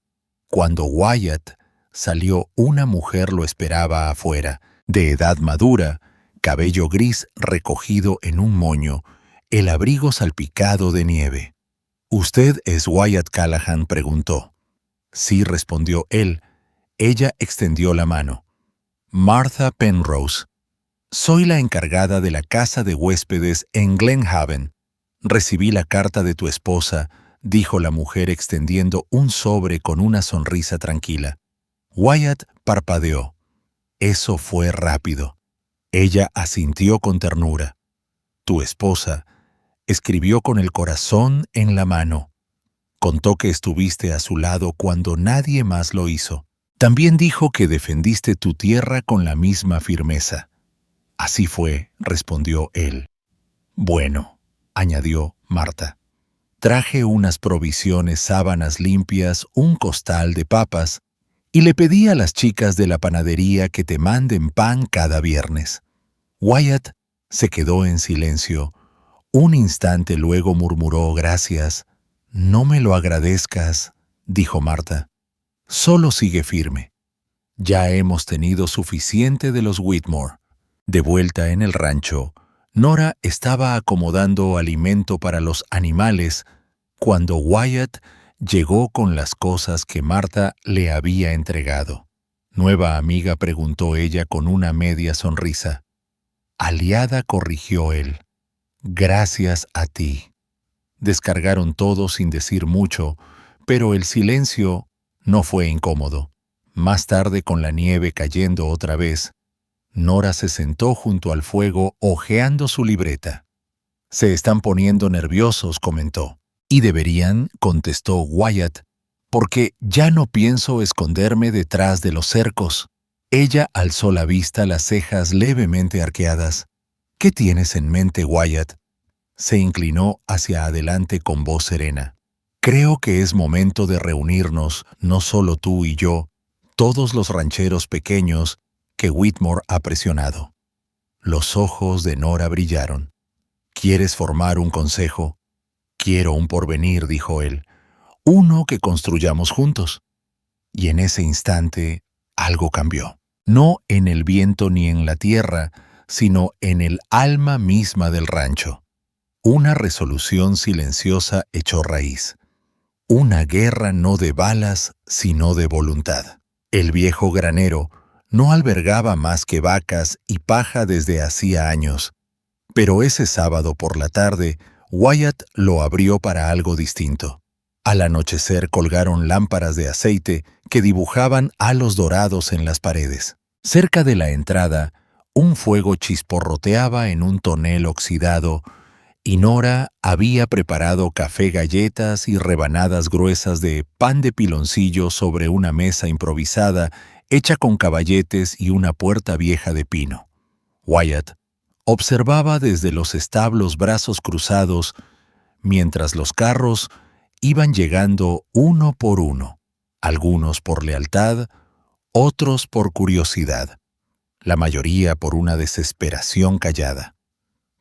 Cuando Wyatt salió, una mujer lo esperaba afuera, de edad madura, cabello gris recogido en un moño, el abrigo salpicado de nieve. ¿Usted es Wyatt Callahan?, preguntó. Sí, respondió él. Ella extendió la mano. Martha Penrose. Soy la encargada de la casa de huéspedes en Glenhaven. Recibí la carta de tu esposa, dijo la mujer extendiendo un sobre con una sonrisa tranquila. Wyatt parpadeó. Eso fue rápido. Ella asintió con ternura. Tu esposa escribió con el corazón en la mano. Contó que estuviste a su lado cuando nadie más lo hizo. También dijo que defendiste tu tierra con la misma firmeza. Así fue, respondió él. Bueno, añadió Marta. Traje unas provisiones, sábanas limpias, un costal de papas, y le pedí a las chicas de la panadería que te manden pan cada viernes. Wyatt se quedó en silencio. Un instante luego murmuró gracias. No me lo agradezcas, dijo Marta. Solo sigue firme. Ya hemos tenido suficiente de los Whitmore. De vuelta en el rancho, Nora estaba acomodando alimento para los animales cuando Wyatt llegó con las cosas que Marta le había entregado. ¿Nueva amiga?, preguntó ella con una media sonrisa. Aliada, corrigió él. Gracias a ti. Descargaron todo sin decir mucho, pero el silencio no fue incómodo. Más tarde, con la nieve cayendo otra vez, Nora se sentó junto al fuego hojeando su libreta. Se están poniendo nerviosos, comentó. Y deberían, contestó Wyatt, porque ya no pienso esconderme detrás de los cercos. Ella alzó la vista, las cejas levemente arqueadas. ¿Qué tienes en mente, Wyatt? Se inclinó hacia adelante con voz serena. Creo que es momento de reunirnos, no solo tú y yo, todos los rancheros pequeños que Whitmore ha presionado. Los ojos de Nora brillaron. ¿Quieres formar un consejo? Quiero un porvenir, dijo él. Uno que construyamos juntos. Y en ese instante, algo cambió. No en el viento ni en la tierra, sino en el alma misma del rancho. Una resolución silenciosa echó raíz. Una guerra no de balas, sino de voluntad. El viejo granero no albergaba más que vacas y paja desde hacía años, pero ese sábado por la tarde, Wyatt lo abrió para algo distinto. Al anochecer colgaron lámparas de aceite que dibujaban halos dorados en las paredes. Cerca de la entrada, un fuego chisporroteaba en un tonel oxidado, y Nora había preparado café, galletas y rebanadas gruesas de pan de piloncillo sobre una mesa improvisada hecha con caballetes y una puerta vieja de pino. Wyatt observaba desde los establos brazos cruzados, mientras los carros iban llegando uno por uno, algunos por lealtad, otros por curiosidad, la mayoría por una desesperación callada.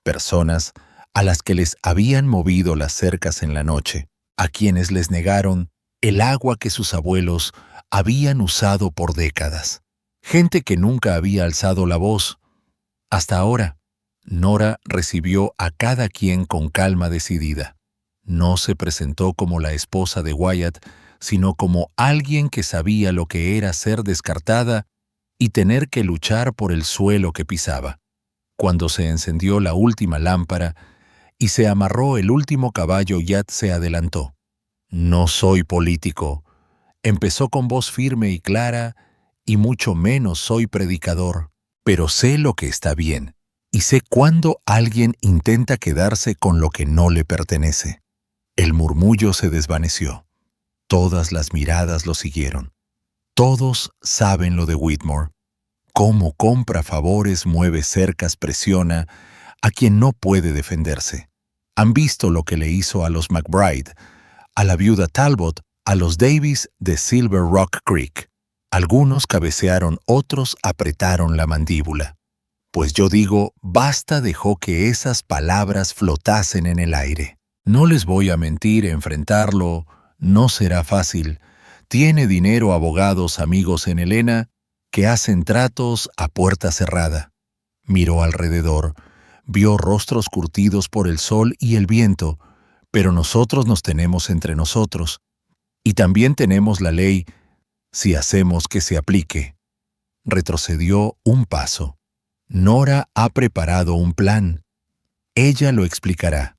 Personas a las que les habían movido las cercas en la noche, a quienes les negaron el agua que sus abuelos habían usado por décadas. Gente que nunca había alzado la voz, hasta ahora. Nora recibió a cada quien con calma decidida. No se presentó como la esposa de Wyatt, sino como alguien que sabía lo que era ser descartada y tener que luchar por el suelo que pisaba. Cuando se encendió la última lámpara y se amarró el último caballo, Wyatt se adelantó. «No soy político», empezó con voz firme y clara, «y mucho menos soy predicador, pero sé lo que está bien, y sé cuándo alguien intenta quedarse con lo que no le pertenece». El murmullo se desvaneció. Todas las miradas lo siguieron. Todos saben lo de Whitmore. Cómo compra favores, mueve cercas, presiona a quien no puede defenderse. Han visto lo que le hizo a los McBride, a la viuda Talbot, a los Davis de Silver Rock Creek. Algunos cabecearon, otros apretaron la mandíbula. Pues yo digo, basta, dejó que esas palabras flotasen en el aire. No les voy a mentir, enfrentarlo no será fácil. Tiene dinero, abogados, amigos en Helena que hacen tratos a puerta cerrada. Miró alrededor, vio rostros curtidos por el sol y el viento, pero nosotros nos tenemos entre nosotros. Y también tenemos la ley, si hacemos que se aplique. Retrocedió un paso. Nora ha preparado un plan. Ella lo explicará.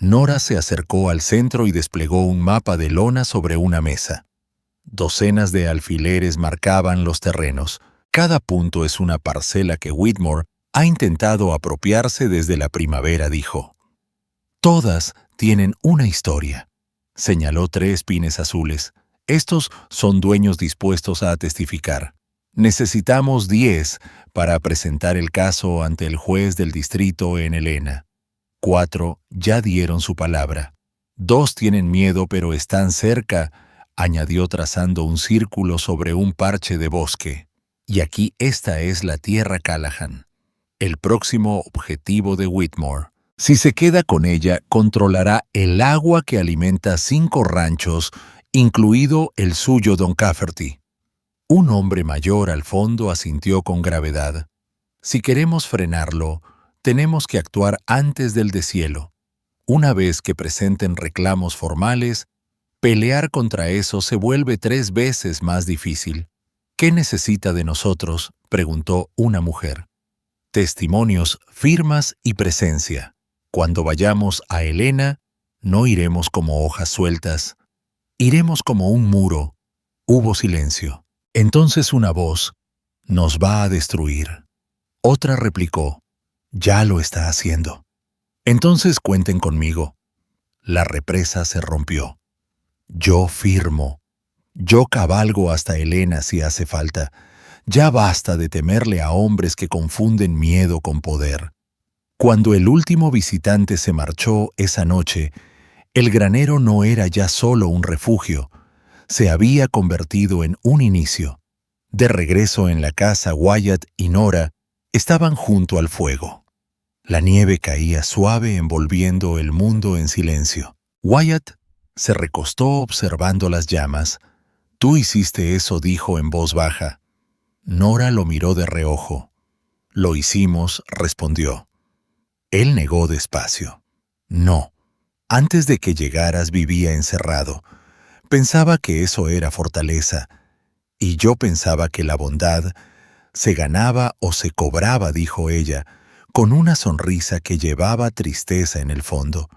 Nora se acercó al centro y desplegó un mapa de lona sobre una mesa. Docenas de alfileres marcaban los terrenos. Cada punto es una parcela que Whitmore ha intentado apropiarse desde la primavera, dijo. Todas tienen una historia. Señaló 3 pines azules. Estos son dueños dispuestos a testificar. Necesitamos 10 para presentar el caso ante el juez del distrito en Helena. 4 ya dieron su palabra. 2 tienen miedo pero están cerca, añadió trazando un círculo sobre un parche de bosque. Y aquí esta es la tierra Callahan, el próximo objetivo de Whitmore. Si se queda con ella, controlará el agua que alimenta 5 ranchos, incluido el suyo, Don Cafferty. Un hombre mayor al fondo asintió con gravedad. Si queremos frenarlo, tenemos que actuar antes del deshielo. Una vez que presenten reclamos formales, pelear contra eso se vuelve 3 veces más difícil. ¿Qué necesita de nosotros?, preguntó una mujer. Testimonios, firmas y presencia. Cuando vayamos a Helena, no iremos como hojas sueltas. Iremos como un muro. Hubo silencio. Entonces una voz: «Nos va a destruir». Otra replicó: «Ya lo está haciendo». Entonces cuenten conmigo. La represa se rompió. Yo firmo. Yo cabalgo hasta Helena si hace falta. Ya basta de temerle a hombres que confunden miedo con poder. Cuando el último visitante se marchó esa noche, el granero no era ya solo un refugio, se había convertido en un inicio. De regreso en la casa, Wyatt y Nora estaban junto al fuego. La nieve caía suave envolviendo el mundo en silencio. Wyatt se recostó observando las llamas. «Tú hiciste eso», dijo en voz baja. Nora lo miró de reojo. «Lo hicimos», respondió. Él negó despacio. «No. Antes de que llegaras vivía encerrado. Pensaba que eso era fortaleza. Y yo pensaba que la bondad se ganaba o se cobraba», dijo ella, con una sonrisa que llevaba tristeza en el fondo.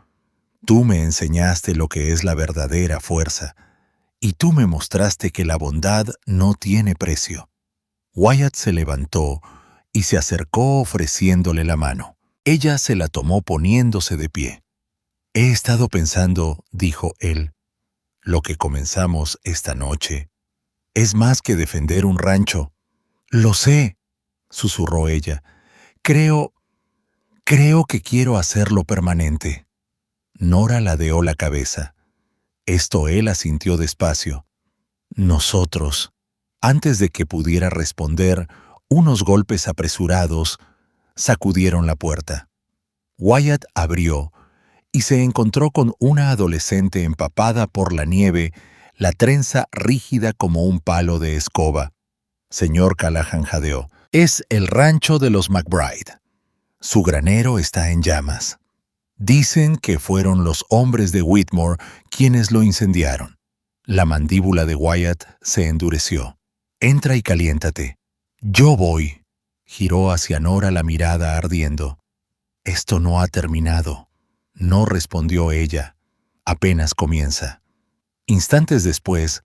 «Tú me enseñaste lo que es la verdadera fuerza, y tú me mostraste que la bondad no tiene precio». Wyatt se levantó y se acercó ofreciéndole la mano. Ella se la tomó poniéndose de pie. «He estado pensando», dijo él, «lo que comenzamos esta noche es más que defender un rancho». «Lo sé», susurró ella. Creo que quiero hacerlo permanente». Nora ladeó la cabeza. Esto él asintió despacio. «Nosotros». Antes de que pudiera responder, unos golpes apresurados sacudieron la puerta. Wyatt abrió y se encontró con una adolescente empapada por la nieve, la trenza rígida como un palo de escoba. «Señor Callahan», jadeó, «es el rancho de los McBride. Su granero está en llamas. Dicen que fueron los hombres de Whitmore quienes lo incendiaron. La mandíbula de Wyatt se endureció. Entra y caliéntate. Yo voy. Giró hacia Nora la mirada ardiendo. Esto no ha terminado. No respondió ella. Apenas comienza. Instantes después,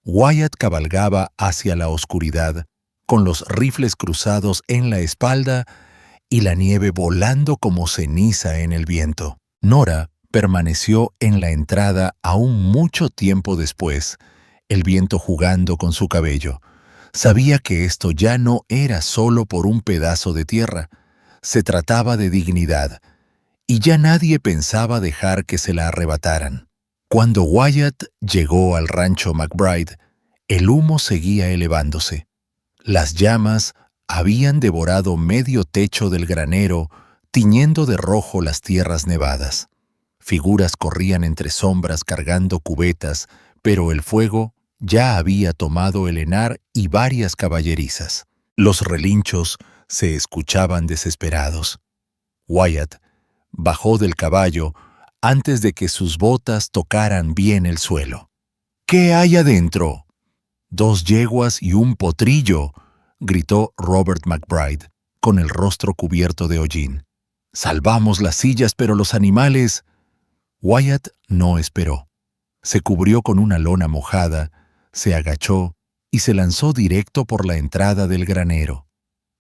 Wyatt cabalgaba hacia la oscuridad, con los rifles cruzados en la espalda y la nieve volando como ceniza en el viento. Nora permaneció en la entrada aún mucho tiempo después, el viento jugando con su cabello. Sabía que esto ya no era solo por un pedazo de tierra, se trataba de dignidad, y ya nadie pensaba dejar que se la arrebataran. Cuando Wyatt llegó al rancho McBride, el humo seguía elevándose. Las llamas habían devorado medio techo del granero, tiñendo de rojo las tierras nevadas. Figuras corrían entre sombras cargando cubetas, pero el fuego ya había tomado el henar y varias caballerizas. Los relinchos se escuchaban desesperados. Wyatt bajó del caballo antes de que sus botas tocaran bien el suelo. ¿Qué hay adentro? 2 yeguas y un potrillo, gritó Robert McBride, con el rostro cubierto de hollín. Salvamos las sillas, pero los animales... Wyatt no esperó. Se cubrió con una lona mojada, se agachó y se lanzó directo por la entrada del granero.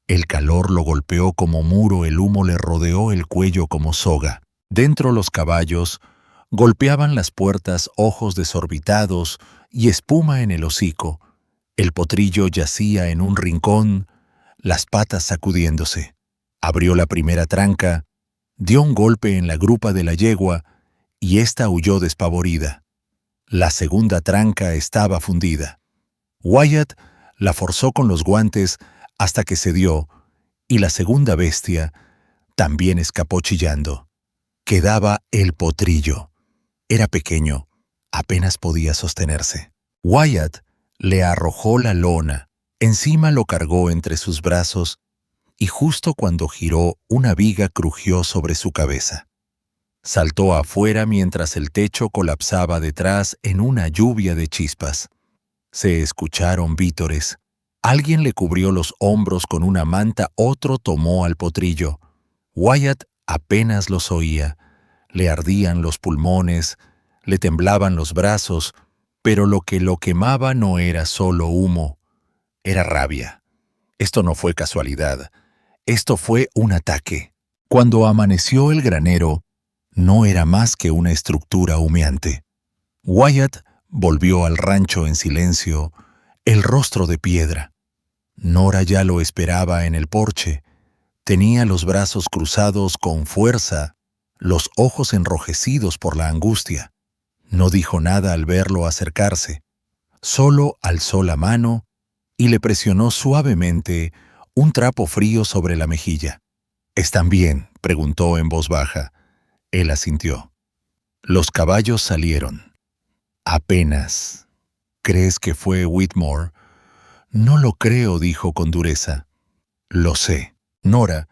El calor lo golpeó como muro, el humo le rodeó el cuello como soga. Dentro los caballos golpeaban las puertas ojos desorbitados y espuma en el hocico. El potrillo yacía en un rincón, las patas sacudiéndose. Abrió la primera tranca, dio un golpe en la grupa de la yegua y ésta huyó despavorida. La segunda tranca estaba fundida. Wyatt la forzó con los guantes hasta que cedió, y la segunda bestia también escapó chillando. Quedaba el potrillo. Era pequeño, apenas podía sostenerse. Wyatt le arrojó la lona, encima lo cargó entre sus brazos, y justo cuando giró, una viga crujió sobre su cabeza. Saltó afuera mientras el techo colapsaba detrás en una lluvia de chispas. Se escucharon vítores. Alguien le cubrió los hombros con una manta, otro tomó al potrillo. Wyatt apenas los oía. Le ardían los pulmones, le temblaban los brazos, pero lo que lo quemaba no era solo humo, era rabia. Esto no fue casualidad, esto fue un ataque. Cuando amaneció el granero, no era más que una estructura humeante. Wyatt volvió al rancho en silencio, el rostro de piedra. Nora ya lo esperaba en el porche. Tenía los brazos cruzados con fuerza, los ojos enrojecidos por la angustia. No dijo nada al verlo acercarse. Solo alzó la mano y le presionó suavemente un trapo frío sobre la mejilla. ¿Están bien?, preguntó en voz baja. Él asintió. Los caballos salieron. Apenas. ¿Crees que fue Whitmore? No lo creo, dijo con dureza. Lo sé. Nora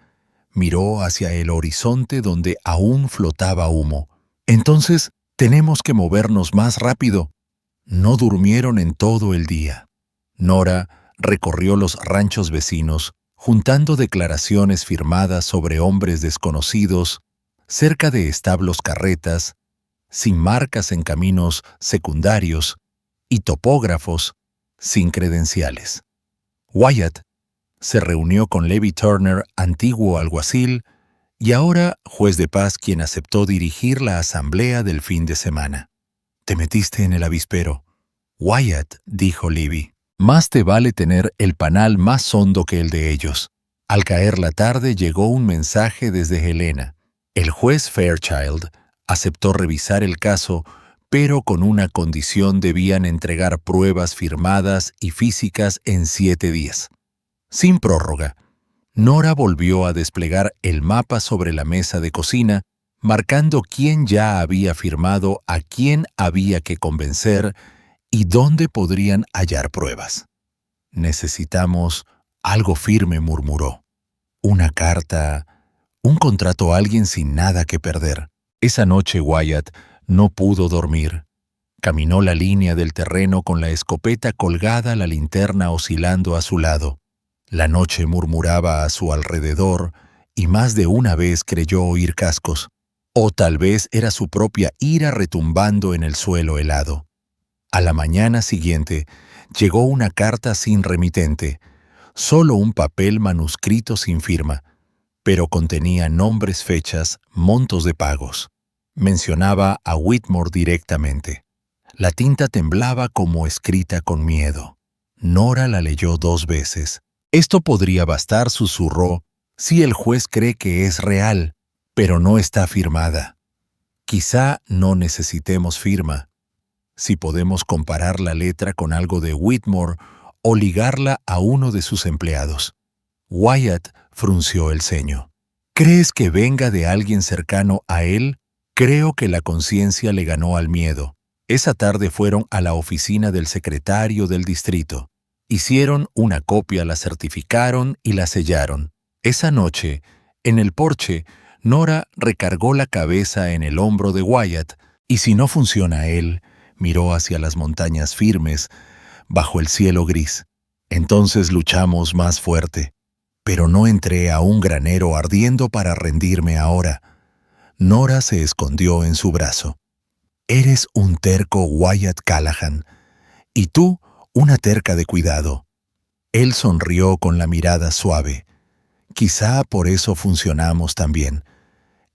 miró hacia el horizonte donde aún flotaba humo. Entonces, tenemos que movernos más rápido. No durmieron en todo el día. Nora recorrió los ranchos vecinos, juntando declaraciones firmadas sobre hombres desconocidos, cerca de establos carretas, sin marcas en caminos secundarios y topógrafos sin credenciales. Wyatt se reunió con Levi Turner, antiguo alguacil, y ahora juez de paz, quien aceptó dirigir la asamblea del fin de semana. «Te metiste en el avispero». «Wyatt», dijo Levi, «más te vale tener el panal más hondo que el de ellos». Al caer la tarde llegó un mensaje desde Helena. El juez Fairchild aceptó revisar el caso, pero con una condición: debían entregar pruebas firmadas y físicas en 7 días. Sin prórroga, Nora volvió a desplegar el mapa sobre la mesa de cocina, marcando quién ya había firmado, a quién había que convencer y dónde podrían hallar pruebas. «Necesitamos algo firme», murmuró. «Una carta, Un contrato a alguien sin nada que perder. Esa noche Wyatt no pudo dormir. Caminó la línea del terreno con la escopeta colgada, la linterna oscilando a su lado. La noche murmuraba a su alrededor y más de una vez creyó oír cascos. O tal vez era su propia ira retumbando en el suelo helado. A la mañana siguiente llegó una carta sin remitente, solo un papel manuscrito sin firma, pero contenía nombres, fechas, montos de pagos. Mencionaba a Whitmore directamente. La tinta temblaba como escrita con miedo. Nora la leyó 2 veces. Esto podría bastar, susurró, si el juez cree que es real, pero no está firmada. Quizá no necesitemos firma. Si podemos comparar la letra con algo de Whitmore o ligarla a uno de sus empleados. Wyatt frunció el ceño. ¿Crees que venga de alguien cercano a él? Creo que la conciencia le ganó al miedo. Esa tarde fueron a la oficina del secretario del distrito. Hicieron una copia, la certificaron y la sellaron. Esa noche, en el porche, Nora recargó la cabeza en el hombro de Wyatt y si no funciona él, miró hacia las montañas firmes, bajo el cielo gris. Entonces luchamos más fuerte. Pero no entré a un granero ardiendo para rendirme ahora. Nora se escondió en su brazo. Eres un terco Wyatt Callahan, y tú una terca de cuidado. Él sonrió con la mirada suave. Quizá por eso funcionamos tan bien.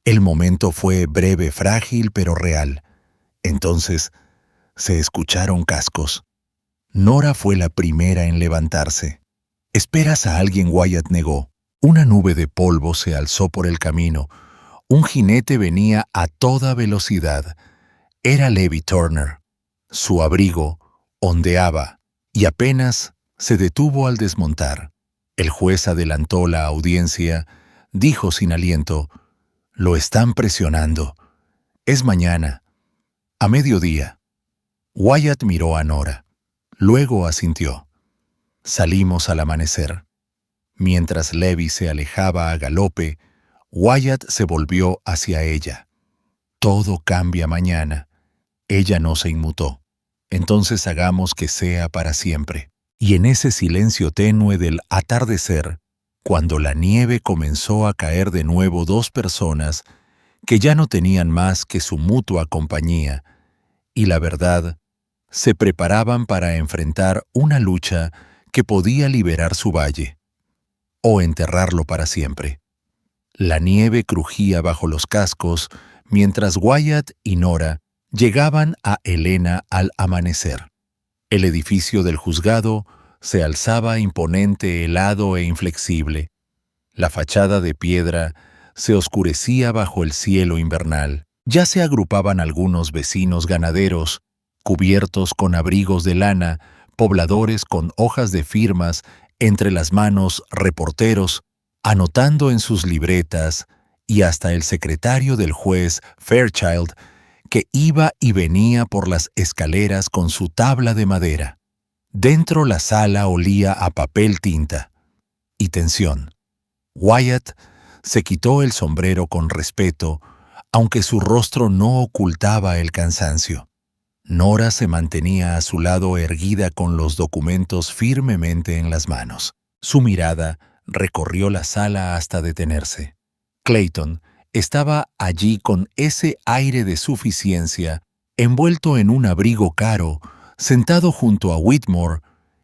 El momento fue breve, frágil, pero real. Entonces se escucharon cascos. Nora fue la primera en levantarse. ¿Esperas a alguien? Wyatt negó. Una nube de polvo se alzó por el camino. Un jinete venía a toda velocidad. Era Levi Turner. Su abrigo ondeaba y apenas se detuvo al desmontar. El juez adelantó la audiencia, dijo sin aliento, «Lo están presionando. Es mañana, a mediodía». Wyatt miró a Nora. Luego asintió. Salimos al amanecer. Mientras Levi se alejaba a galope, Wyatt se volvió hacia ella. Todo cambia mañana. Ella no se inmutó. Entonces hagamos que sea para siempre. Y en ese silencio tenue del atardecer, cuando la nieve comenzó a caer de nuevo, 2 personas que ya no tenían más que su mutua compañía y la verdad, se preparaban para enfrentar una lucha que podía liberar su valle o enterrarlo para siempre. La nieve crujía bajo los cascos mientras Wyatt y Nora llegaban a Helena al amanecer. El edificio del juzgado se alzaba imponente, helado e inflexible. La fachada de piedra se oscurecía bajo el cielo invernal. Ya se agrupaban algunos vecinos ganaderos, cubiertos con abrigos de lana, pobladores con hojas de firmas entre las manos, reporteros, anotando en sus libretas, y hasta el secretario del juez, Fairchild, que iba y venía por las escaleras con su tabla de madera. Dentro la sala olía a papel tinta y tensión. Wyatt se quitó el sombrero con respeto, aunque su rostro no ocultaba el cansancio. Nora se mantenía a su lado erguida con los documentos firmemente en las manos. Su mirada recorrió la sala hasta detenerse. Clayton estaba allí con ese aire de suficiencia, envuelto en un abrigo caro, sentado junto a Whitmore,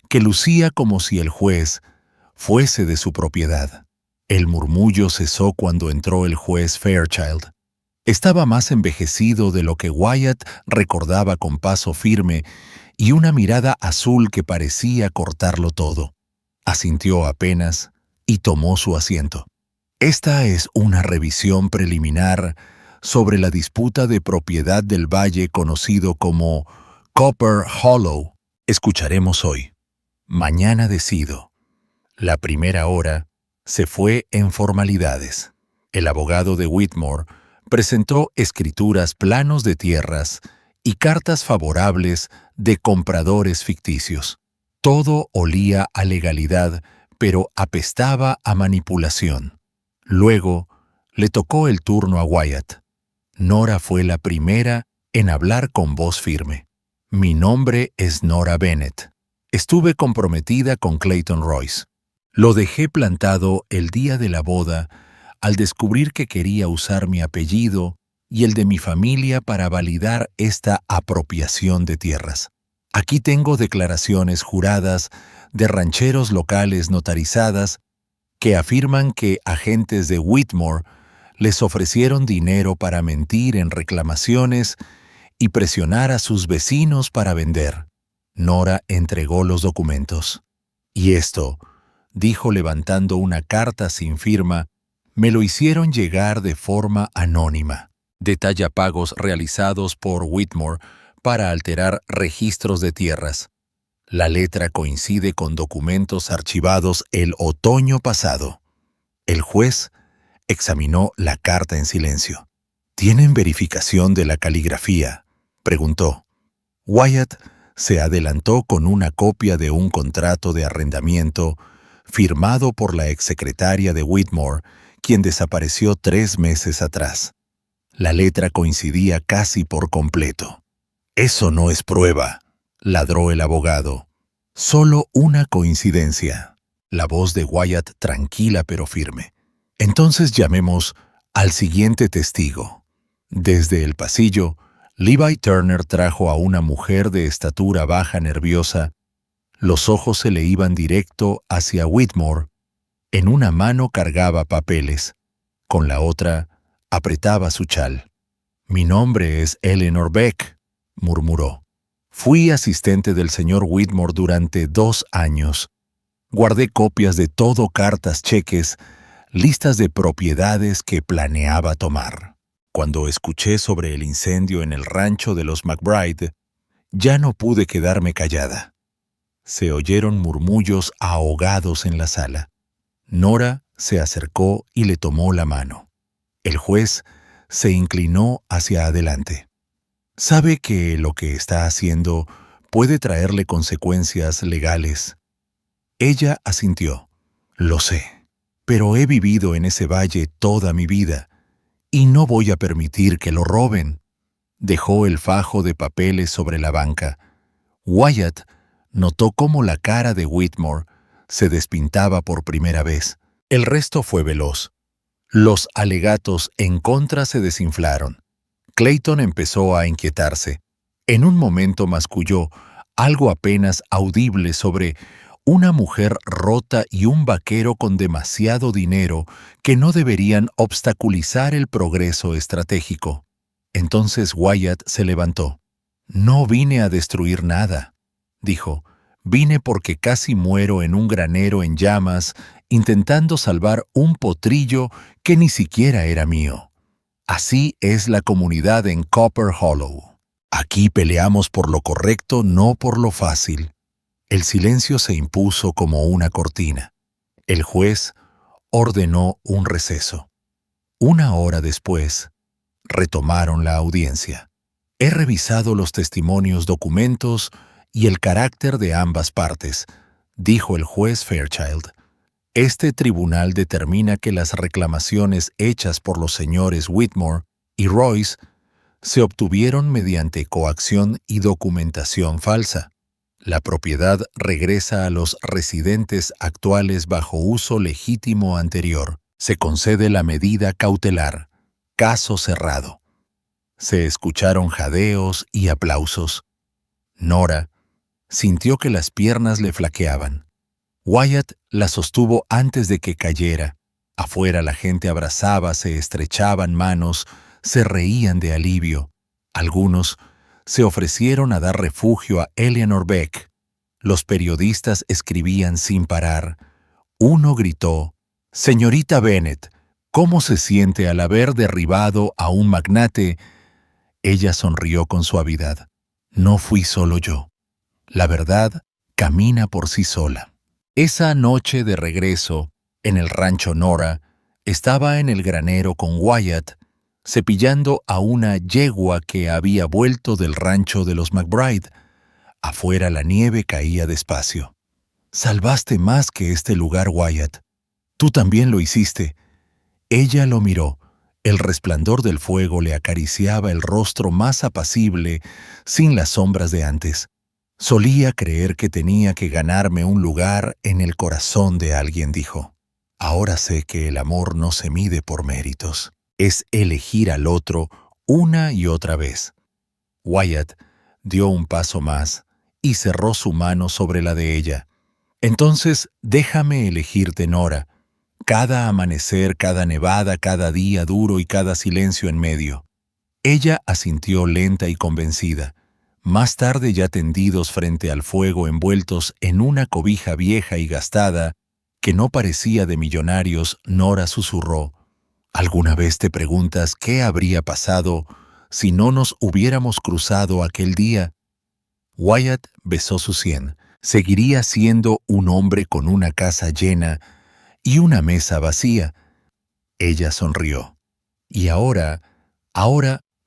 que lucía como si el juez fuese de su propiedad. El murmullo cesó cuando entró el juez Fairchild. Estaba más envejecido de lo que Wyatt recordaba, con paso firme y una mirada azul que parecía cortarlo todo. Asintió apenas y tomó su asiento. Esta es una revisión preliminar sobre la disputa de propiedad del valle conocido como Copper Hollow. Escucharemos hoy. Mañana decido. La primera hora se fue en formalidades. El abogado de Whitmore presentó escrituras, planos de tierras y cartas favorables de compradores ficticios. Todo olía a legalidad, pero apestaba a manipulación. Luego, Le tocó el turno a Wyatt. Nora fue la primera en hablar con voz firme. Mi nombre es Nora Bennett. Estuve comprometida con Clayton Royce. Lo dejé plantado el día de la boda al descubrir que quería usar mi apellido y el de mi familia para validar esta apropiación de tierras. Aquí tengo declaraciones juradas de rancheros locales notarizadas que afirman que agentes de Whitmore les ofrecieron dinero para mentir en reclamaciones y presionar a sus vecinos para vender. Nora entregó los documentos. Y esto, dijo levantando una carta sin firma, me lo hicieron llegar de forma anónima. Detalla pagos realizados por Whitmore para alterar registros de tierras. La letra coincide con documentos archivados el otoño pasado. El juez examinó la carta en silencio. ¿Tienen verificación de la caligrafía?, preguntó. Wyatt se adelantó con una copia de un contrato de arrendamiento firmado por la exsecretaria de Whitmore, quien desapareció 3 meses atrás. La letra coincidía casi por completo. «Eso no es prueba», ladró el abogado. «Solo una coincidencia». La voz de Wyatt tranquila pero firme. «Entonces llamemos al siguiente testigo». Desde el pasillo, Levi Turner trajo a una mujer de estatura baja nerviosa. Los ojos se le iban directo hacia Whitmore. En una mano cargaba papeles. Con la otra apretaba su chal. «Mi nombre es Eleanor Beck», murmuró. «Fui asistente del señor Whitmore durante 2 años. Guardé copias de todo, cartas, cheques, listas de propiedades que planeaba tomar. Cuando escuché sobre el incendio en el rancho de los McBride, ya no pude quedarme callada». Se oyeron murmullos ahogados en la sala. Nora se acercó y le tomó la mano. El juez se inclinó hacia adelante. «Sabe que lo que está haciendo puede traerle consecuencias legales». Ella asintió. «Lo sé, pero he vivido en ese valle toda mi vida y no voy a permitir que lo roben». Dejó el fajo de papeles sobre la banca. Wyatt notó cómo la cara de Whitmore se despintaba por primera vez. El resto fue veloz. Los alegatos en contra se desinflaron. Clayton empezó a inquietarse. En un momento masculló algo apenas audible sobre una mujer rota y un vaquero con demasiado dinero que no deberían obstaculizar el progreso estratégico. Entonces Wyatt se levantó. «No vine a destruir nada», dijo. «Vine porque casi muero en un granero en llamas intentando salvar un potrillo que ni siquiera era mío. Así es la comunidad en Copper Hollow. Aquí peleamos por lo correcto, no por lo fácil». El silencio se impuso como una cortina. El juez ordenó un receso. 1 hora después, retomaron la audiencia. «He revisado los testimonios, documentos y el carácter de ambas partes», dijo el juez Fairchild. «Este tribunal determina que las reclamaciones hechas por los señores Whitmore y Royce se obtuvieron mediante coacción y documentación falsa. La propiedad regresa a los residentes actuales bajo uso legítimo anterior. Se concede la medida cautelar. Caso cerrado». Se escucharon jadeos y aplausos. Nora sintió que las piernas le flaqueaban. Wyatt la sostuvo antes de que cayera. Afuera la gente abrazaba, se estrechaban manos, se reían de alivio. Algunos se ofrecieron a dar refugio a Eleanor Beck. Los periodistas escribían sin parar. Uno gritó: «Señorita Bennett, ¿cómo se siente al haber derribado a un magnate?» Ella sonrió con suavidad. «No fui solo yo. La verdad camina por sí sola». Esa noche de regreso, en el rancho Nora, estaba en el granero con Wyatt, cepillando a una yegua que había vuelto del rancho de los McBride. Afuera la nieve caía despacio. «Salvaste más que este lugar, Wyatt. Tú también lo hiciste». Ella lo miró. El resplandor del fuego le acariciaba el rostro más apacible, sin las sombras de antes. Solía creer que tenía que ganarme un lugar en el corazón de alguien, dijo. Ahora sé que el amor no se mide por méritos. Es elegir al otro una y otra vez. Wyatt dio un paso más y cerró su mano sobre la de ella. Entonces, déjame elegirte, Nora. Cada amanecer, cada nevada, cada día duro y cada silencio en medio. Ella asintió lenta y convencida. Más tarde, ya tendidos frente al fuego, envueltos en una cobija vieja y gastada, que no parecía de millonarios, Nora susurró: ¿Alguna vez te preguntas qué habría pasado si no nos hubiéramos cruzado aquel día? Wyatt besó su sien. Seguiría siendo un hombre con una casa llena y una mesa vacía. Ella sonrió. Y ahora,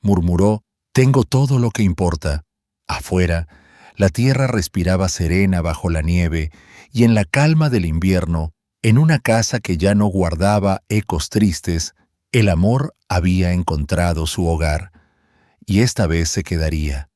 murmuró, tengo todo lo que importa. Afuera, la tierra respiraba serena bajo la nieve, y en la calma del invierno, en una casa que ya no guardaba ecos tristes, el amor había encontrado su hogar, y esta vez se quedaría.